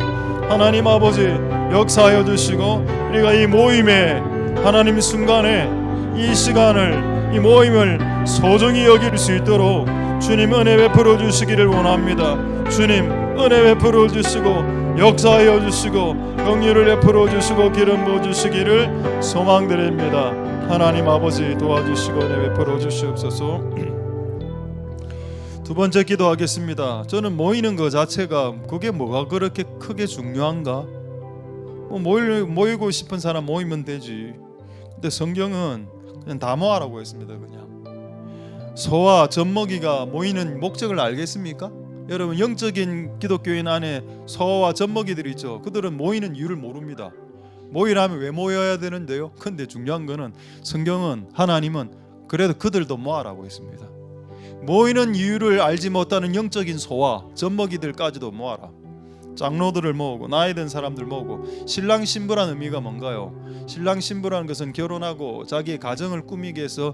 하나님 아버지 역사하여 주시고, 우리가 이 모임에 하나님 순간에 이 시간을, 이 모임을 소중히 여길 수 있도록 주님 은혜 베풀어 주시기를 원합니다. 주님 은혜 베풀어 주시고 역사하여 주시고 긍휼을 베풀어 주시고 기름 부어 주시기를 소망드립니다. 하나님 아버지 도와주시고 은혜 베풀어 주시옵소서. 두 번째 기도하겠습니다. 저는 모이는 것 자체가 그게 뭐가 그렇게 크게 중요한가? 모이고 싶은 사람 모이면 되지. 근데 성경은 그냥 다 모아라고 했습니다. 그냥 소와 젖먹이가 모이는 목적을 알겠습니까? 여러분 영적인 기독교인 안에 소와 젖먹이들이 있죠. 그들은 모이는 이유를 모릅니다. 모이라면 왜 모여야 되는데요? 근데 중요한 거는 성경은, 하나님은 그래도 그들도 모아라고 했습니다. 모이는 이유를 알지 못하는 영적인 소와 젖먹이들까지도 모아라. 장로들을 모으고 나이 든 사람들 모으고. 신랑 신부라는 의미가 뭔가요? 신랑 신부라는 것은 결혼하고 자기의 가정을 꾸미기 위해서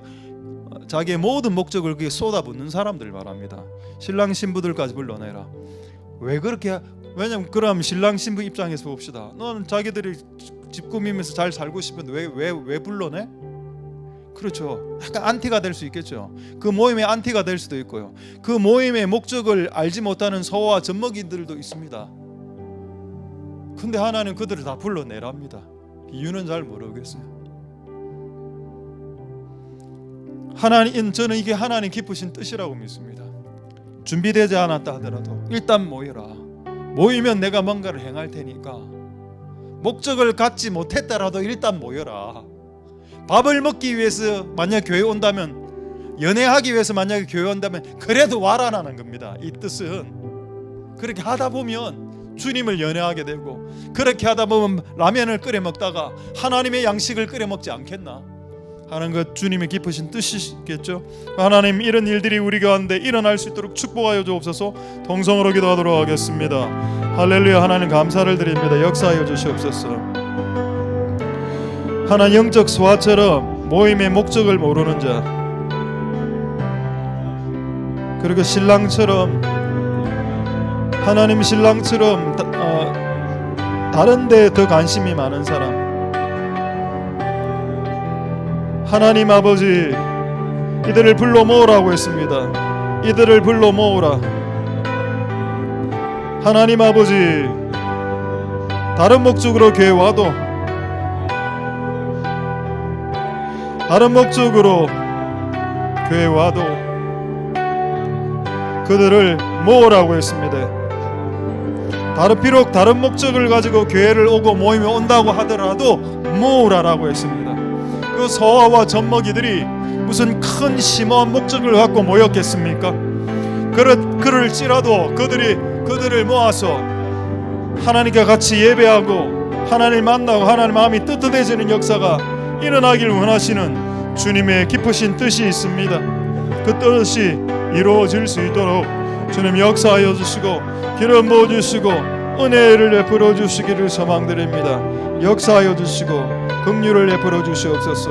자기의 모든 목적을 그게 쏟아붓는 사람들 말합니다. 신랑 신부들까지 불러내라. 왜 그렇게? 왜냐면 그럼 신랑 신부 입장에서 봅시다. 너는 자기들이 집 꾸미면서 잘 살고 싶은데 왜 불러내? 그렇죠. 약간 안티가 될 수 있겠죠. 그 모임의 안티가 될 수도 있고요. 그 모임의 목적을 알지 못하는 소와 젖먹이들도 있습니다. 근데 하나님 그들을 다 불러내랍니다. 이유는 잘 모르겠어요. 하나님, 저는 이게 하나님 기쁘신 뜻이라고 믿습니다. 준비되지 않았다 하더라도 일단 모여라. 모이면 내가 뭔가를 행할 테니까. 목적을 갖지 못했더라도 일단 모여라. 밥을 먹기 위해서 만약 교회 온다면, 연애하기 위해서 만약에 교회 온다면 그래도 와라라는 겁니다. 이 뜻은 그렇게 하다 보면 주님을 연애하게 되고, 그렇게 하다 보면 라면을 끓여 먹다가 하나님의 양식을 끓여 먹지 않겠나? 하는 것 주님의 깊으신 뜻이겠죠. 하나님, 이런 일들이 우리 가운데 일어날 수 있도록 축복하여 주옵소서. 동성으로 기도하도록 하겠습니다. 할렐루야. 하나님 감사를 드립니다. 역사하여 주시옵소서. 하나님, 영적 소화처럼 모임의 목적을 모르는 자, 그리고 신랑처럼, 하나님 신랑처럼 다른 데 더 관심이 많은 사람, 하나님 아버지, 이들을 불러 모으라고 했습니다. 이들을 불러 모으라. 하나님 아버지, 다른 목적으로 교회 와도, 다른 목적으로 교회 와도 그들을 모으라고 했습니다. 비록 다른 목적을 가지고 교회를 오고 모임에 온다고 하더라도 모으라라고 했습니다. 그 서화와 젖먹이들이 무슨 큰 심오한 목적을 갖고 모였겠습니까? 그럴지라도 그들을 모아서 하나님과 같이 예배하고 하나님을 만나고 하나님 마음이 뜨뜻해지는 역사가 일어나길 원하시는 주님의 깊으신 뜻이 있습니다. 그 뜻이 이루어질 수 있도록 주님 역사하여 주시고 기름 부어 주시고 은혜를 베풀어 주시기를 소망드립니다. 역사하여 주시고 긍휼을 베풀어 주시옵소서.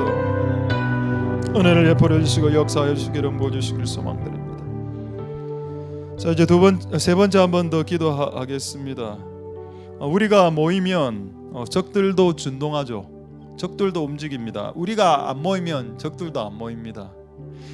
은혜를 베풀어 주시고 역사하여 주시기를 부어 주시기를 소망드립니다. 자, 이제 세 번째 한 번 더 기도하겠습니다. 우리가 모이면 적들도 준동하죠. 적들도 움직입니다. 우리가 안 모이면 적들도 안 모입니다.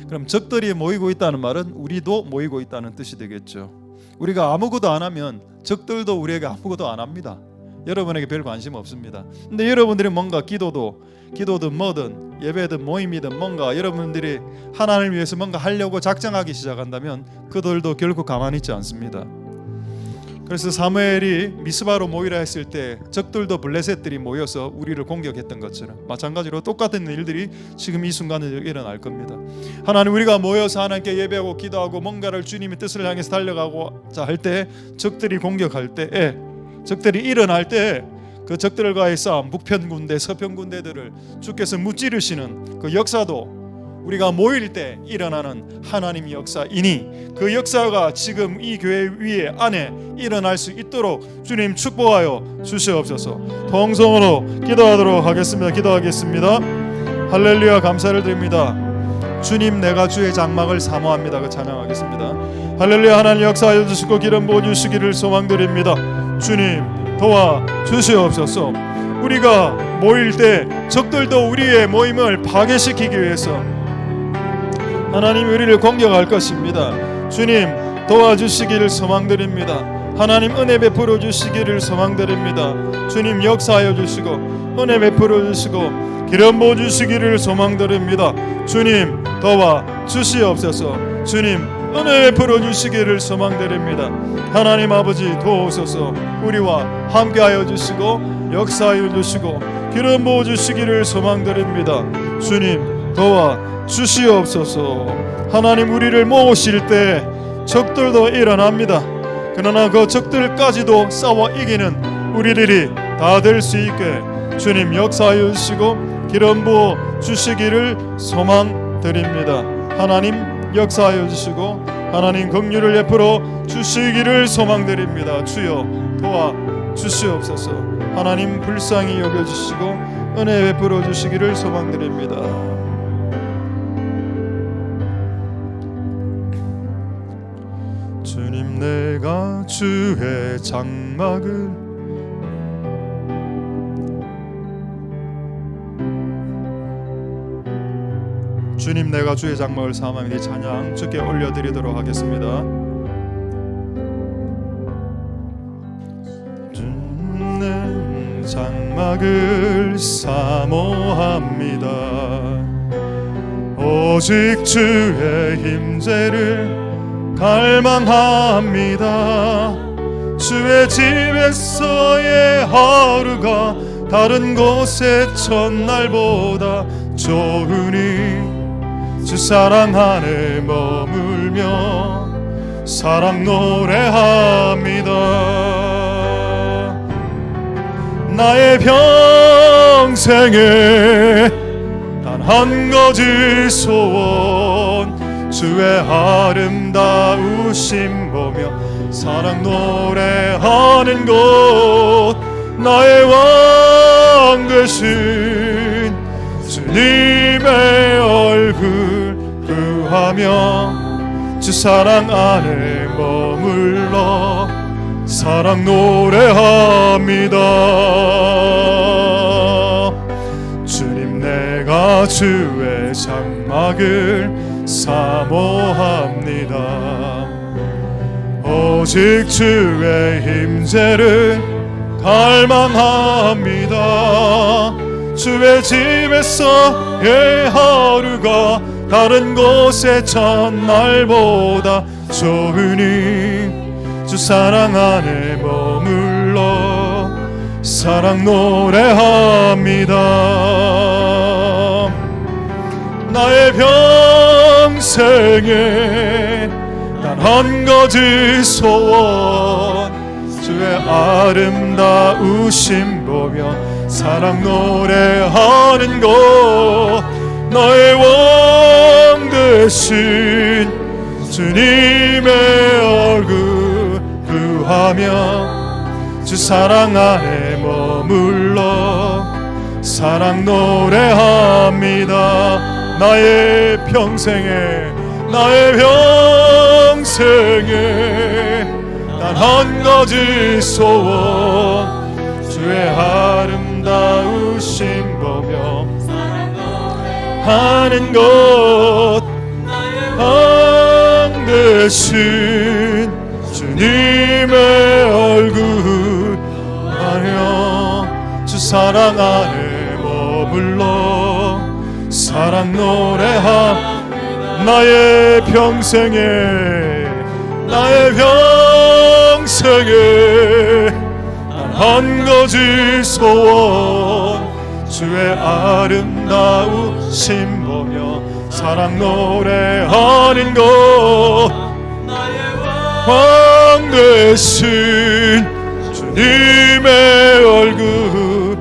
그럼 적들이 모이고 있다는 말은 우리도 모이고 있다는 뜻이 되겠죠. 우리가 아무것도 안 하면 적들도 우리에게 아무것도 안 합니다. 여러분에게 별 관심 없습니다. 근데 여러분들이 뭔가 기도든 뭐든 예배든 모임이든 뭔가 여러분들이 하나님을 위해서 뭔가 하려고 작정하기 시작한다면 그들도 결코 가만히 있지 않습니다. 그래서 사무엘이 미스바로 모이라 했을 때 적들도 블레셋들이 모여서 우리를 공격했던 것처럼 마찬가지로 똑같은 일들이 지금 이 순간에 일어날 겁니다. 하나님, 우리가 모여서 하나님께 예배하고 기도하고 뭔가를 주님의 뜻을 향해서 달려가고자 할 때 적들이 공격할 때, 적들이 일어날 때 그 적들과의 싸움, 북편 군대, 서편 군대들을 주께서 무찌르시는 그 역사도 우리가 모일 때 일어나는 하나님의 역사이니 그 역사가 지금 이 교회 위에 안에 일어날 수 있도록 주님 축복하여 주시옵소서. 통성으로 기도하도록 하겠습니다. 기도하겠습니다. 할렐루야. 감사를 드립니다. 주님, 내가 주의 장막을 사모합니다. 그 찬양하겠습니다. 할렐루야. 하나님 역사하여 주시고 기름 부어 주시기를 소망드립니다. 주님 도와 주시옵소서. 우리가 모일 때 적들도 우리의 모임을 파괴시키기 위해서 하나님 우리를 공격할 것입니다. 주님 도와주시기를 소망드립니다. 하나님 은혜 베풀어 주시기를 소망드립니다. 주님 역사하여 주시고 은혜 베풀어 주시고 기름 부어 주시기를 소망드립니다. 주님 도와 주시옵소서. 주님 은혜 베풀어 주시기를 소망드립니다. 하나님 아버지 도우소서. 우리와 함께하여 주시고 역사하여 주시고 기름 부어 주시기를 소망드립니다. 주님 도와 주시옵소서. 하나님, 우리를 모으실 때 적들도 일어납니다. 그러나 그 적들까지도 싸워 이기는 우리들이 다 될 수 있게 주님 역사하여 주시고 기름 부어 주시기를 소망드립니다. 하나님 역사하여 주시고 하나님 긍휼을 베풀어 주시기를 소망드립니다. 주여 도와 주시옵소서. 하나님 불쌍히 여겨주시고 은혜 베풀어 주시기를 소망드립니다. 주님, 내가 주의 장막을 주님, 내가 주의 장막을 사모하니 찬양 주께 올려드리도록 하겠습니다. 주님 장막을 사모합니다. 오직 주의 임재를 갈망합니다. 주의 집에서의 하루가 다른 곳의 첫날보다 좋으니 주 사랑 안에 머물며 사랑 노래합니다. 나의 평생에 단 한 가지 소원 주의 아름다우심 보며 사랑 노래하는 곳 나의 왕 되신 주님의 얼굴 구하며 주 사랑 안에 머물러 사랑 노래합니다. 주님 내가 주의 장막을 사모합니다. 오직 주의 임재를 갈망합니다. 주의 집에서의 하루가 다른 곳의 첫날보다 좋으니 주 사랑 안에 머물러 사랑 노래합니다. 나의 평생에 단 한 가지 소원 주의 아름다우심 보며 사랑 노래하는 곳 나의 왕 되신 주님의 얼굴 구하며 주 사랑 안에 머물러 사랑 노래합니다. 나의 평생에 단 한 가지 소원 주의 아름다우심 보며 하는 것 왕 되신 주님의 얼굴 하며 주 사랑 안에 머물러 사랑 노래하 나의 평생에 단 한 가지 소원 주의 아름다우심 보며 사랑 노래하는 것 왕 되신 주님의 얼굴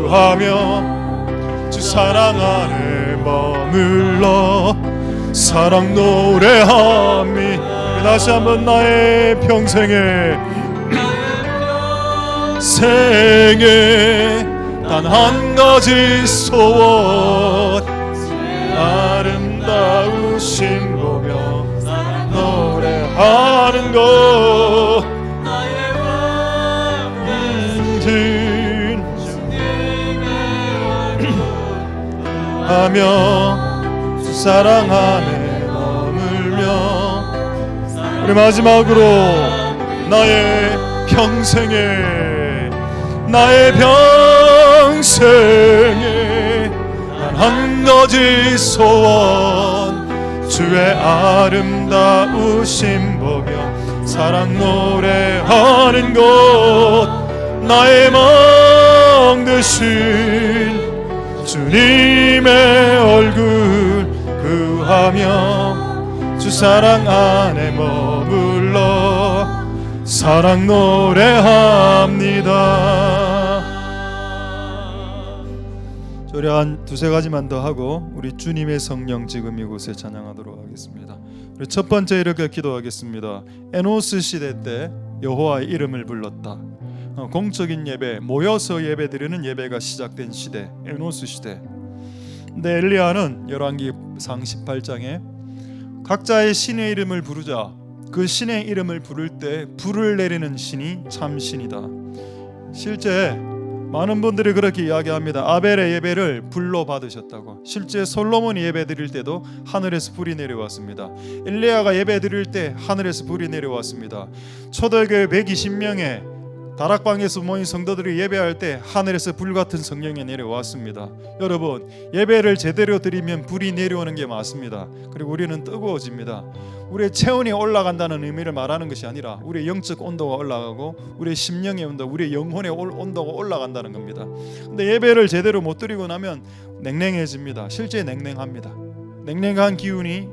구하며 주 사랑 안에 머물러 사랑 노래하며 다시 한번 나의 평생에 단 한 가지 소원 아름다우심 보며 노래하는 것 하며 사랑 안에 머물며 우리 마지막으로 나의 평생에 단 한 가지 소원 주의 아름다우심 보며 사랑 노래하는 곳 나의 왕 되신 주님의 얼굴 구하며 주 사랑 안에 머물러 사랑 노래합니다. 우리 한 두세 가지만 더 하고 우리 주님의 성령 지금 이곳에 찬양하도록 하겠습니다. 우리 첫 번째 이렇게 기도하겠습니다. 에노스 시대 때 여호와의 이름을 불렀다. 공적인 예배, 모여서 예배드리는 예배가 시작된 시대, 에노스 시대. 근데 엘리야는 열왕기상 18장에 각자의 신의 이름을 부르자. 그 신의 이름을 부를 때 불을 내리는 신이 참 신이다. 실제 많은 분들이 그렇게 이야기합니다. 아벨의 예배를 불로 받으셨다고. 실제 솔로몬이 예배 드릴 때도 하늘에서 불이 내려왔습니다. 엘리야가 예배 드릴 때 하늘에서 불이 내려왔습니다. 초대교회 120명의 다락방에서 모인 성도들이 예배할 때 하늘에서 불같은 성령이 내려왔습니다. 여러분, 예배를 제대로 드리면 불이 내려오는 게 맞습니다. 그리고 우리는 뜨거워집니다. 우리의 체온이 올라간다는 의미를 말하는 것이 아니라 우리의 영적 온도가 올라가고 우리의 심령의 온도, 우리의 영혼의 온도가 올라간다는 겁니다. 근데 예배를 제대로 못 드리고 나면 냉랭해집니다. 실제 냉랭합니다. 냉랭한 기운이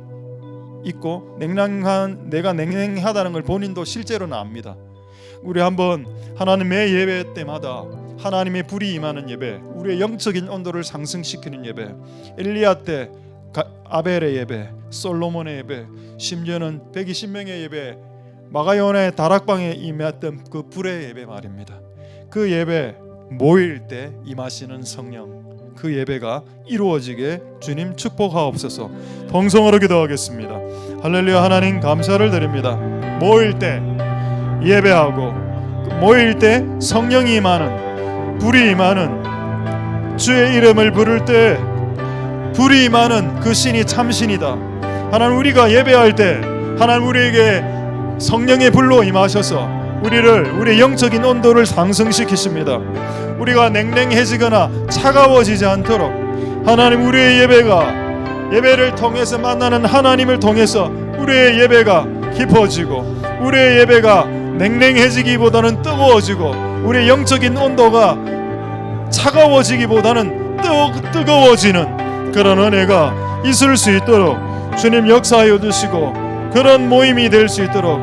있고 내가 냉랭하다는 걸 본인도 실제로는 압니다. 우리 한번 하나님의 예배 때마다 하나님의 불이 임하는 예배, 우리의 영적인 온도를 상승시키는 예배, 엘리야 때 아벨의 예배, 솔로몬의 예배, 심지어는 120명의 예배, 마가요나의 다락방에 임했던 그 불의 예배 말입니다. 그 예배 모일 때 임하시는 성령, 그 예배가 이루어지게 주님 축복하옵소서. 동성으로 기도하겠습니다. 할렐루야. 하나님 감사를 드립니다. 모일 때 예배하고 모일 때 성령이 임하는, 불이 임하는, 주의 이름을 부를 때 불이 임하는 그 신이 참신이다. 하나님, 우리가 예배할 때 하나님 우리에게 성령의 불로 임하셔서 우리의 영적인 온도를 상승시키십니다. 우리가 냉랭해지거나 차가워지지 않도록 하나님, 우리의 예배를 통해서 만나는 하나님을 통해서 우리의 예배가 깊어지고 우리의 예배가 냉랭해지기보다는 뜨거워지고 우리의 영적인 온도가 차가워지기보다는 뜨거워지는 그런 은혜가 있을 수 있도록 주님 역사하여 주시고, 그런 모임이 될 수 있도록,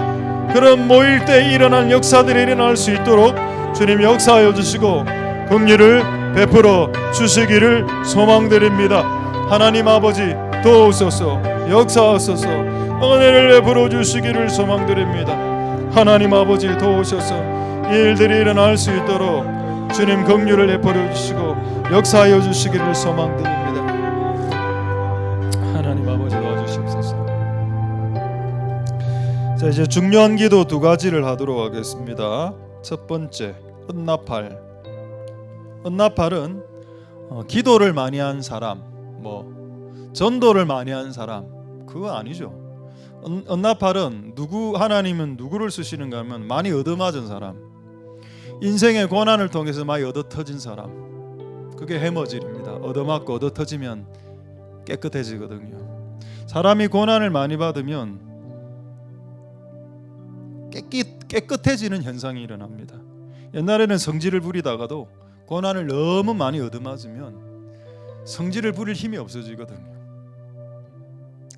그런 모일 때 일어난 역사들이 일어날 수 있도록 주님 역사하여 주시고 긍휼을 베풀어 주시기를 소망드립니다. 하나님 아버지 도우소서, 역사하소서, 은혜를 베풀어 주시기를 소망드립니다. 하나님 아버지 도우셔서 이 일들이 일어날 수 있도록 주님 긍휼을 베풀어 주시고 역사하여 주시기를 소망드립니다. 하나님 아버지 도와주시옵소서. 자, 이제 중요한 기도 두 가지를 하도록 하겠습니다. 첫 번째, 은나팔은 기도를 많이 한 사람, 전도를 많이 한 사람, 그거 아니죠. 은나팔은 하나님은 누구를 쓰시는가 하면 많이 얻어맞은 사람, 인생의 고난을 통해서 많이 얻어터진 사람, 그게 해머질입니다. 얻어맞고 얻어터지면 깨끗해지거든요. 사람이 고난을 많이 받으면 깨끗해지는 현상이 일어납니다. 옛날에는 성질을 부리다가도 고난을 너무 많이 얻어맞으면 성질을 부릴 힘이 없어지거든요.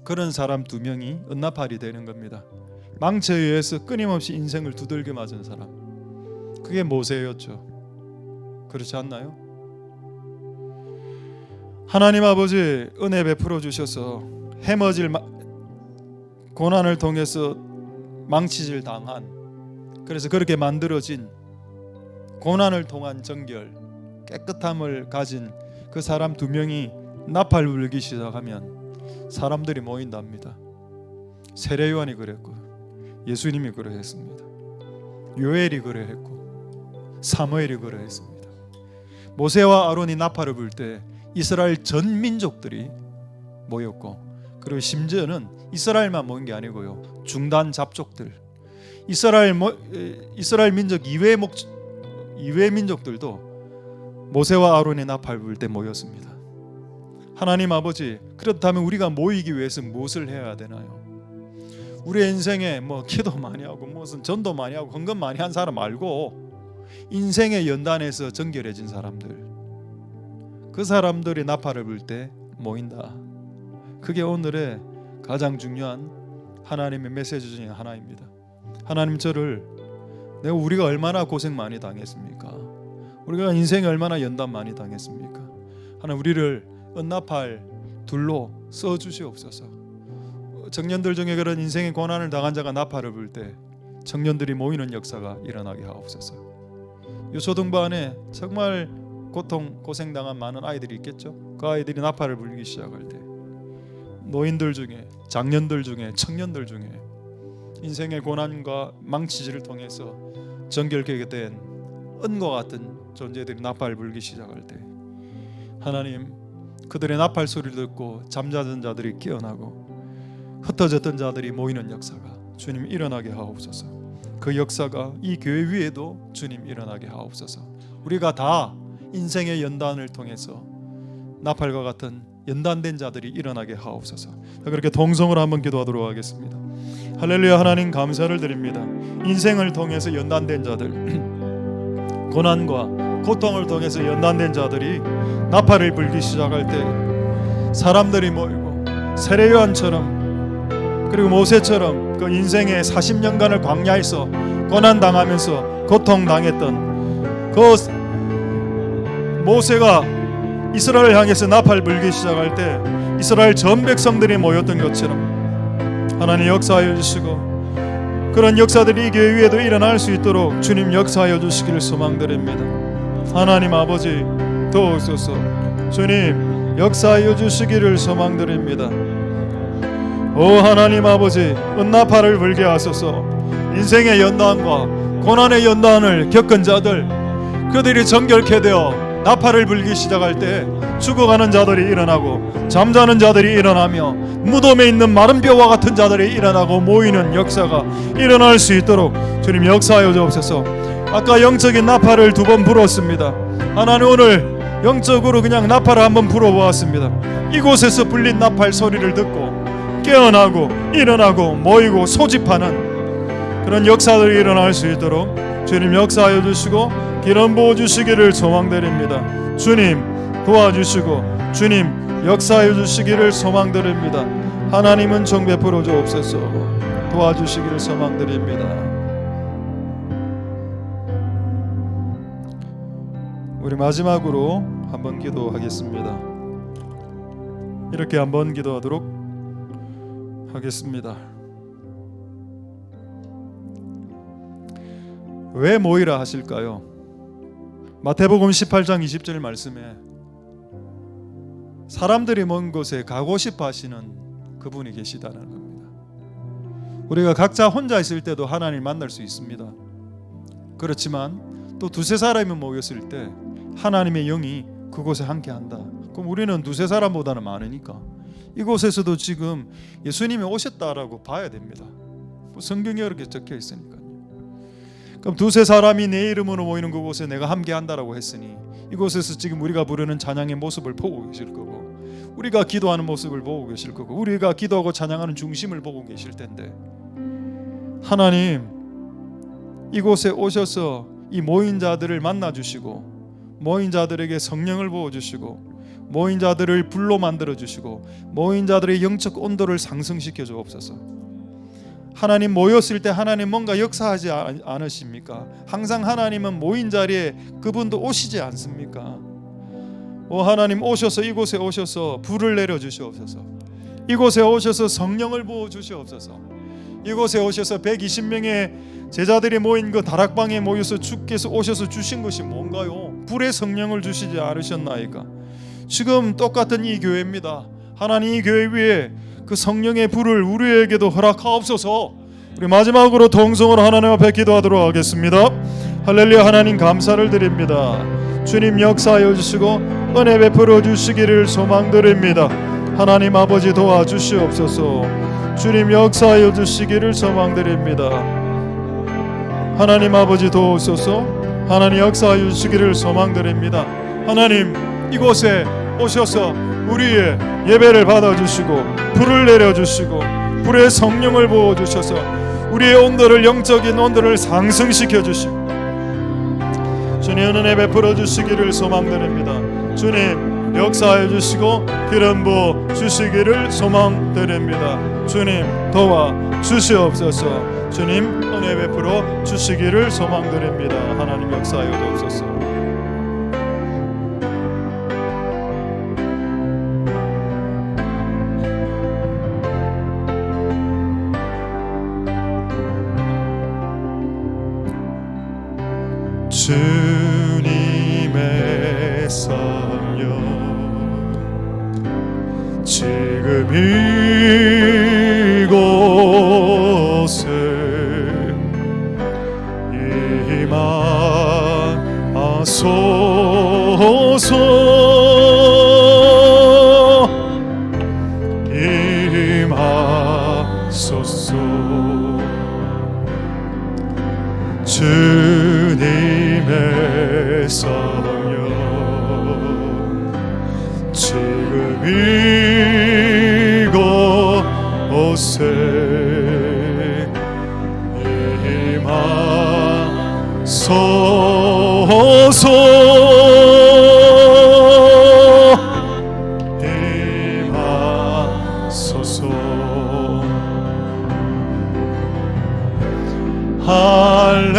그런 사람 2명이 은나팔이 되는 겁니다. 망치에 의해서 끊임없이 인생을 두들겨 맞은 사람, 그게 모세였죠. 그렇지 않나요? 하나님 아버지 은혜 베풀어 주셔서 해머질 고난을 통해서 망치질 당한, 그래서 그렇게 만들어진 고난을 통한 정결, 깨끗함을 가진 그 사람 2명이 나팔 불기 시작하면 사람들이 모인답니다. 세례 요한이 그랬고, 예수님이 그러했습니다. 요엘이 그러했고, 사무엘이 그러했습니다. 모세와 아론이 나팔을 불 때 이스라엘 전 민족들이 모였고, 그리고 심지어는 이스라엘만 모인 게 아니고요, 중단 잡족들, 이스라엘 민족 이외 민족들도 모세와 아론의 나팔 불 때 모였습니다. 하나님 아버지, 그렇다면 우리가 모이기 위해서 무엇을 해야 되나요? 우리 인생에 기도 많이 하고 무슨 전도 많이 하고 헌금 많이 한 사람 말고, 인생의 연단에서 정결해진 사람들, 그 사람들이 나팔을 불 때 모인다. 그게 오늘의 가장 중요한 하나님의 메시지 중에 하나입니다. 하나님, 우리가 얼마나 고생 많이 당했습니까? 우리가 인생에 얼마나 연단 많이 당했습니까? 하나님, 우리를 은나팔 둘로 써주시옵소서. 청년들 중에 그런 인생의 고난을 당한 자가 나팔을 불 때 청년들이 모이는 역사가 일어나게 하옵소서. 요초등부 안에 정말 고생당한 많은 아이들이 있겠죠. 그 아이들이 나팔을 불기 시작할 때 노인들 중에, 장년들 중에, 청년들 중에 인생의 고난과 망치질을 통해서 정결케 된 은과 같은 존재들이 나팔을 불기 시작할 때 하나님, 그들의 나팔 소리를 듣고 잠자던 자들이 깨어나고 흩어졌던 자들이 모이는 역사가 주님 일어나게 하옵소서. 그 역사가 이 교회 위에도 주님 일어나게 하옵소서. 우리가 다 인생의 연단을 통해서 나팔과 같은 연단된 자들이 일어나게 하옵소서. 그렇게 동성으로 한번 기도하도록 하겠습니다. 할렐루야. 하나님 감사를 드립니다. 인생을 통해서 연단된 자들, 고난과 고통을 통해서 연단된 자들이 나팔을 불기 시작할 때 사람들이 모이고, 세례 요한처럼 그리고 모세처럼 그 인생의 40년간을 광야에서 고난당하면서 고통당했던 그 모세가 이스라엘을 향해서 나팔 불기 시작할 때 이스라엘 전 백성들이 모였던 것처럼 하나님 역사하여 주시고, 그런 역사들이 이 교회 위에도 일어날 수 있도록 주님 역사하여 주시기를 소망드립니다. 하나님 아버지 도우소서. 주님 역사하여 주시기를 소망드립니다. 오 하나님 아버지, 은나팔을 불게 하소서. 인생의 연단과 고난의 연단을 겪은 자들, 그들이 정결케 되어 나팔을 불기 시작할 때 죽어가는 자들이 일어나고 잠자는 자들이 일어나며 무덤에 있는 마른 뼈와 같은 자들이 일어나고 모이는 역사가 일어날 수 있도록 주님 역사하여 주옵소서. 아까 영적인 나팔을 2번 불었습니다. 하나님 오늘 영적으로 그냥 나팔을 한번 불어보았습니다. 이곳에서 불린 나팔 소리를 듣고 깨어나고 일어나고 모이고 소집하는 그런 역사들이 일어날 수 있도록 주님 역사하여 주시고 기름 부어 주시기를 소망드립니다. 주님 도와주시고 주님 역사하여 주시기를 소망드립니다. 하나님은 정 베풀어 주옵소서. 도와주시기를 소망드립니다. 우리 마지막으로 한번 기도하겠습니다. 이렇게 한번 기도하도록 하겠습니다. 왜 모이라 하실까요? 마태복음 18장 20절 말씀에 사람들이 먼 곳에 가고 싶어 하시는 그분이 계시다는 겁니다. 우리가 각자 혼자 있을 때도 하나님을 만날 수 있습니다. 그렇지만 또 2-3사람이 모였을 때 하나님의 영이 그곳에 함께한다. 그럼 우리는 2-3사람보다는 많으니까 이곳에서도 지금 예수님이 오셨다라고 봐야 됩니다. 성경에 이렇게 적혀 있으니까요. 그럼 2-3사람이 내 이름으로 모이는 그곳에 내가 함께한다라고 했으니 이곳에서 지금 우리가 부르는 찬양의 모습을 보고 계실 거고, 우리가 기도하는 모습을 보고 계실 거고, 우리가 기도하고 찬양하는 중심을 보고 계실 텐데, 하나님 이곳에 오셔서 이 모인 자들을 만나주시고 모인 자들에게 성령을 부어주시고 모인 자들을 불로 만들어주시고 모인 자들의 영적 온도를 상승시켜 주옵소서. 하나님 모였을 때 하나님 뭔가 역사하지 않으십니까? 항상 하나님은 모인 자리에 그분도 오시지 않습니까? 오 하나님 오셔서 이곳에 오셔서 불을 내려 주시옵소서. 이곳에 오셔서 성령을 부어 주시옵소서. 이곳에 오셔서 120명의 제자들이 모인 그 다락방에 모여서 주께서 오셔서 주신 것이 뭔가요? 불의 성령을 주시지 않으셨나이까? 지금 똑같은 이 교회입니다. 하나님 이 교회 위에 그 성령의 불을 우리에게도 허락하옵소서. 우리 마지막으로 통성으로 하나님 앞에 기도하도록 하겠습니다. 할렐루야. 하나님 감사를 드립니다. 주님 역사하여 주시고 은혜 베풀어 주시기를 소망드립니다. 하나님 아버지 도와주시옵소서. 주님 역사하여 주시기를 소망드립니다. 하나님 아버지 도우소서. 하나님 역사하여 주시기를 소망드립니다. 하나님 이곳에 오셔서 우리의 예배를 받아주시고 불을 내려주시고 불의 성령을 부어주셔서 우리의 온도를, 영적인 온도를 상승시켜 주시고 주님 은혜 베풀어 주시기를 소망드립니다. 주님 역사해 주시고 기름 부어 주시기를 소망드립니다. 주님 도와 주시옵소서. 주님 은혜 베풀어 주시기를 소망드립니다. 하나님 역사하여 주옵소서. 주님의 성령 지금 이곳에 임하소서. 임하소서. 주님의 성령 지금 이곳에 임하소서. 임하소서. 할렐루야.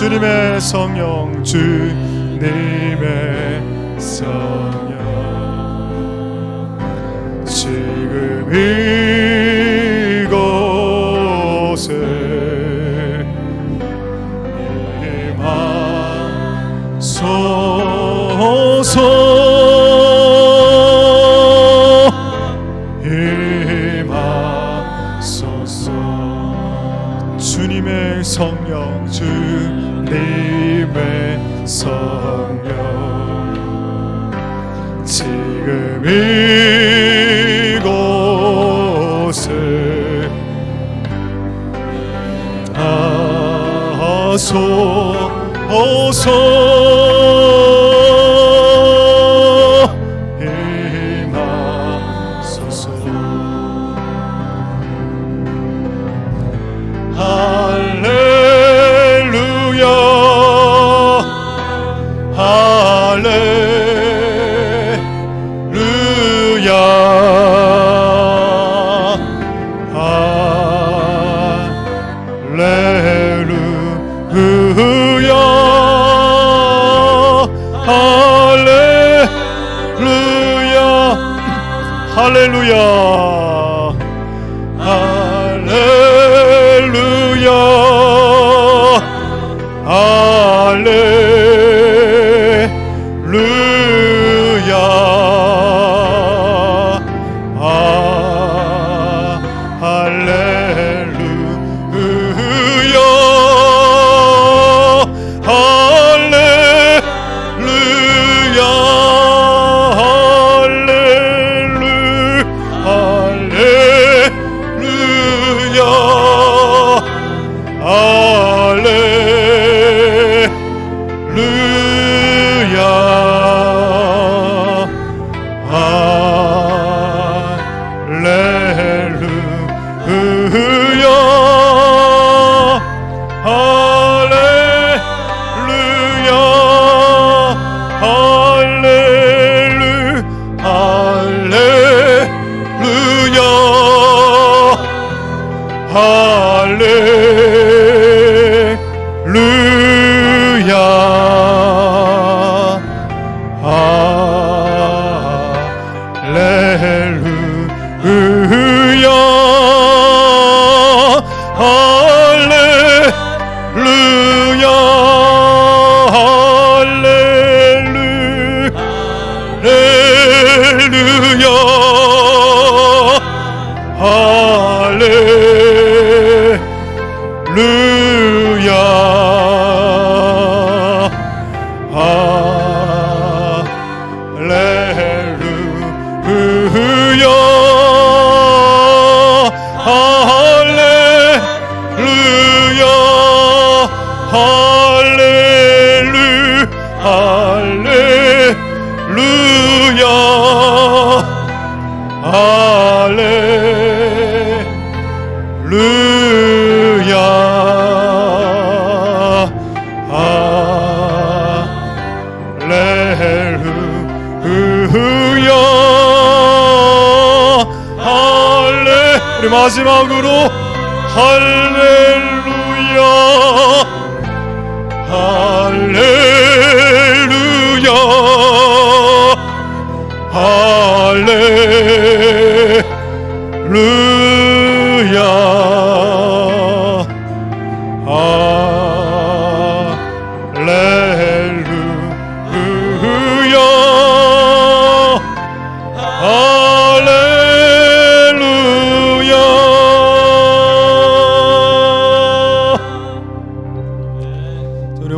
주님의 성령 주님의 성령 지금 이곳에 임하소서 주님의 성령 주님의 성령 지금 이곳에 하소서 임하소서 할렐루야 할렐루야 할렐루야 우리 마지막으로 할렐루야 할렐루야 할렐루야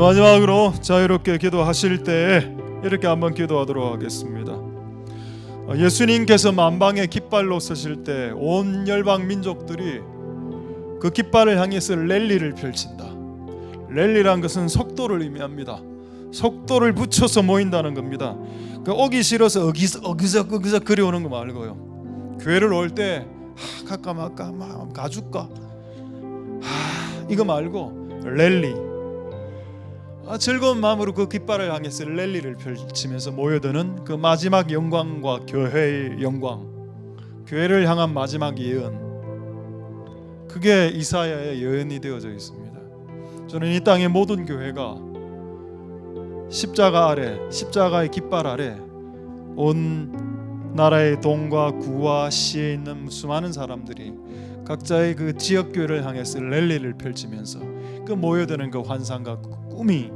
마지막으로 자유롭게 기도하실 때 이렇게 한번 기도하도록 하겠습니다. 예수님께서 만방의 깃발로 서실 때 온 열방 민족들이 그 깃발을 향해서 랠리를 펼친다. 랠리란 것은 속도를 의미합니다. 속도를 붙여서 모인다는 겁니다. 그 오기 싫어서 어기적 그려오는 거 말고요. 교회를 올 때 갈까 말까 가줄까 이거 말고 랠리, 즐거운 마음으로 그 깃발을 향해서 랠리를 펼치면서 모여드는 그 마지막 영광과 교회의 영광, 교회를 향한 마지막 예언, 그게 이사야의 예언이 되어져 있습니다. 저는 이 땅의 모든 교회가 십자가 아래, 십자가의 깃발 아래 온 나라의 동과 구와 시에 있는 수많은 사람들이 각자의 그 지역 교회를 향해서 랠리를 펼치면서 그 모여드는 그 환상과 그 꿈이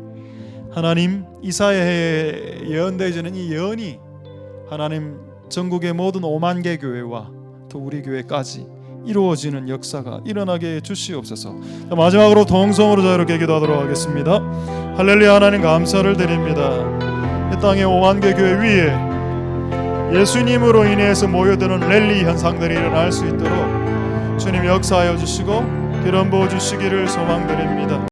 하나님 이사야에 예언되어지는 이 예언이 하나님 전국의 모든 5만 개 교회와 또 우리 교회까지 이루어지는 역사가 일어나게 해주시옵소서. 마지막으로 동성으로 자유롭게 기도하도록 하겠습니다. 할렐루야. 하나님 감사를 드립니다. 이 땅의 5만 개 교회 위에 예수님으로 인해서 모여드는 랠리 현상들이 일어날 수 있도록 주님 역사하여 주시고 기름 부어 주시기를 소망드립니다.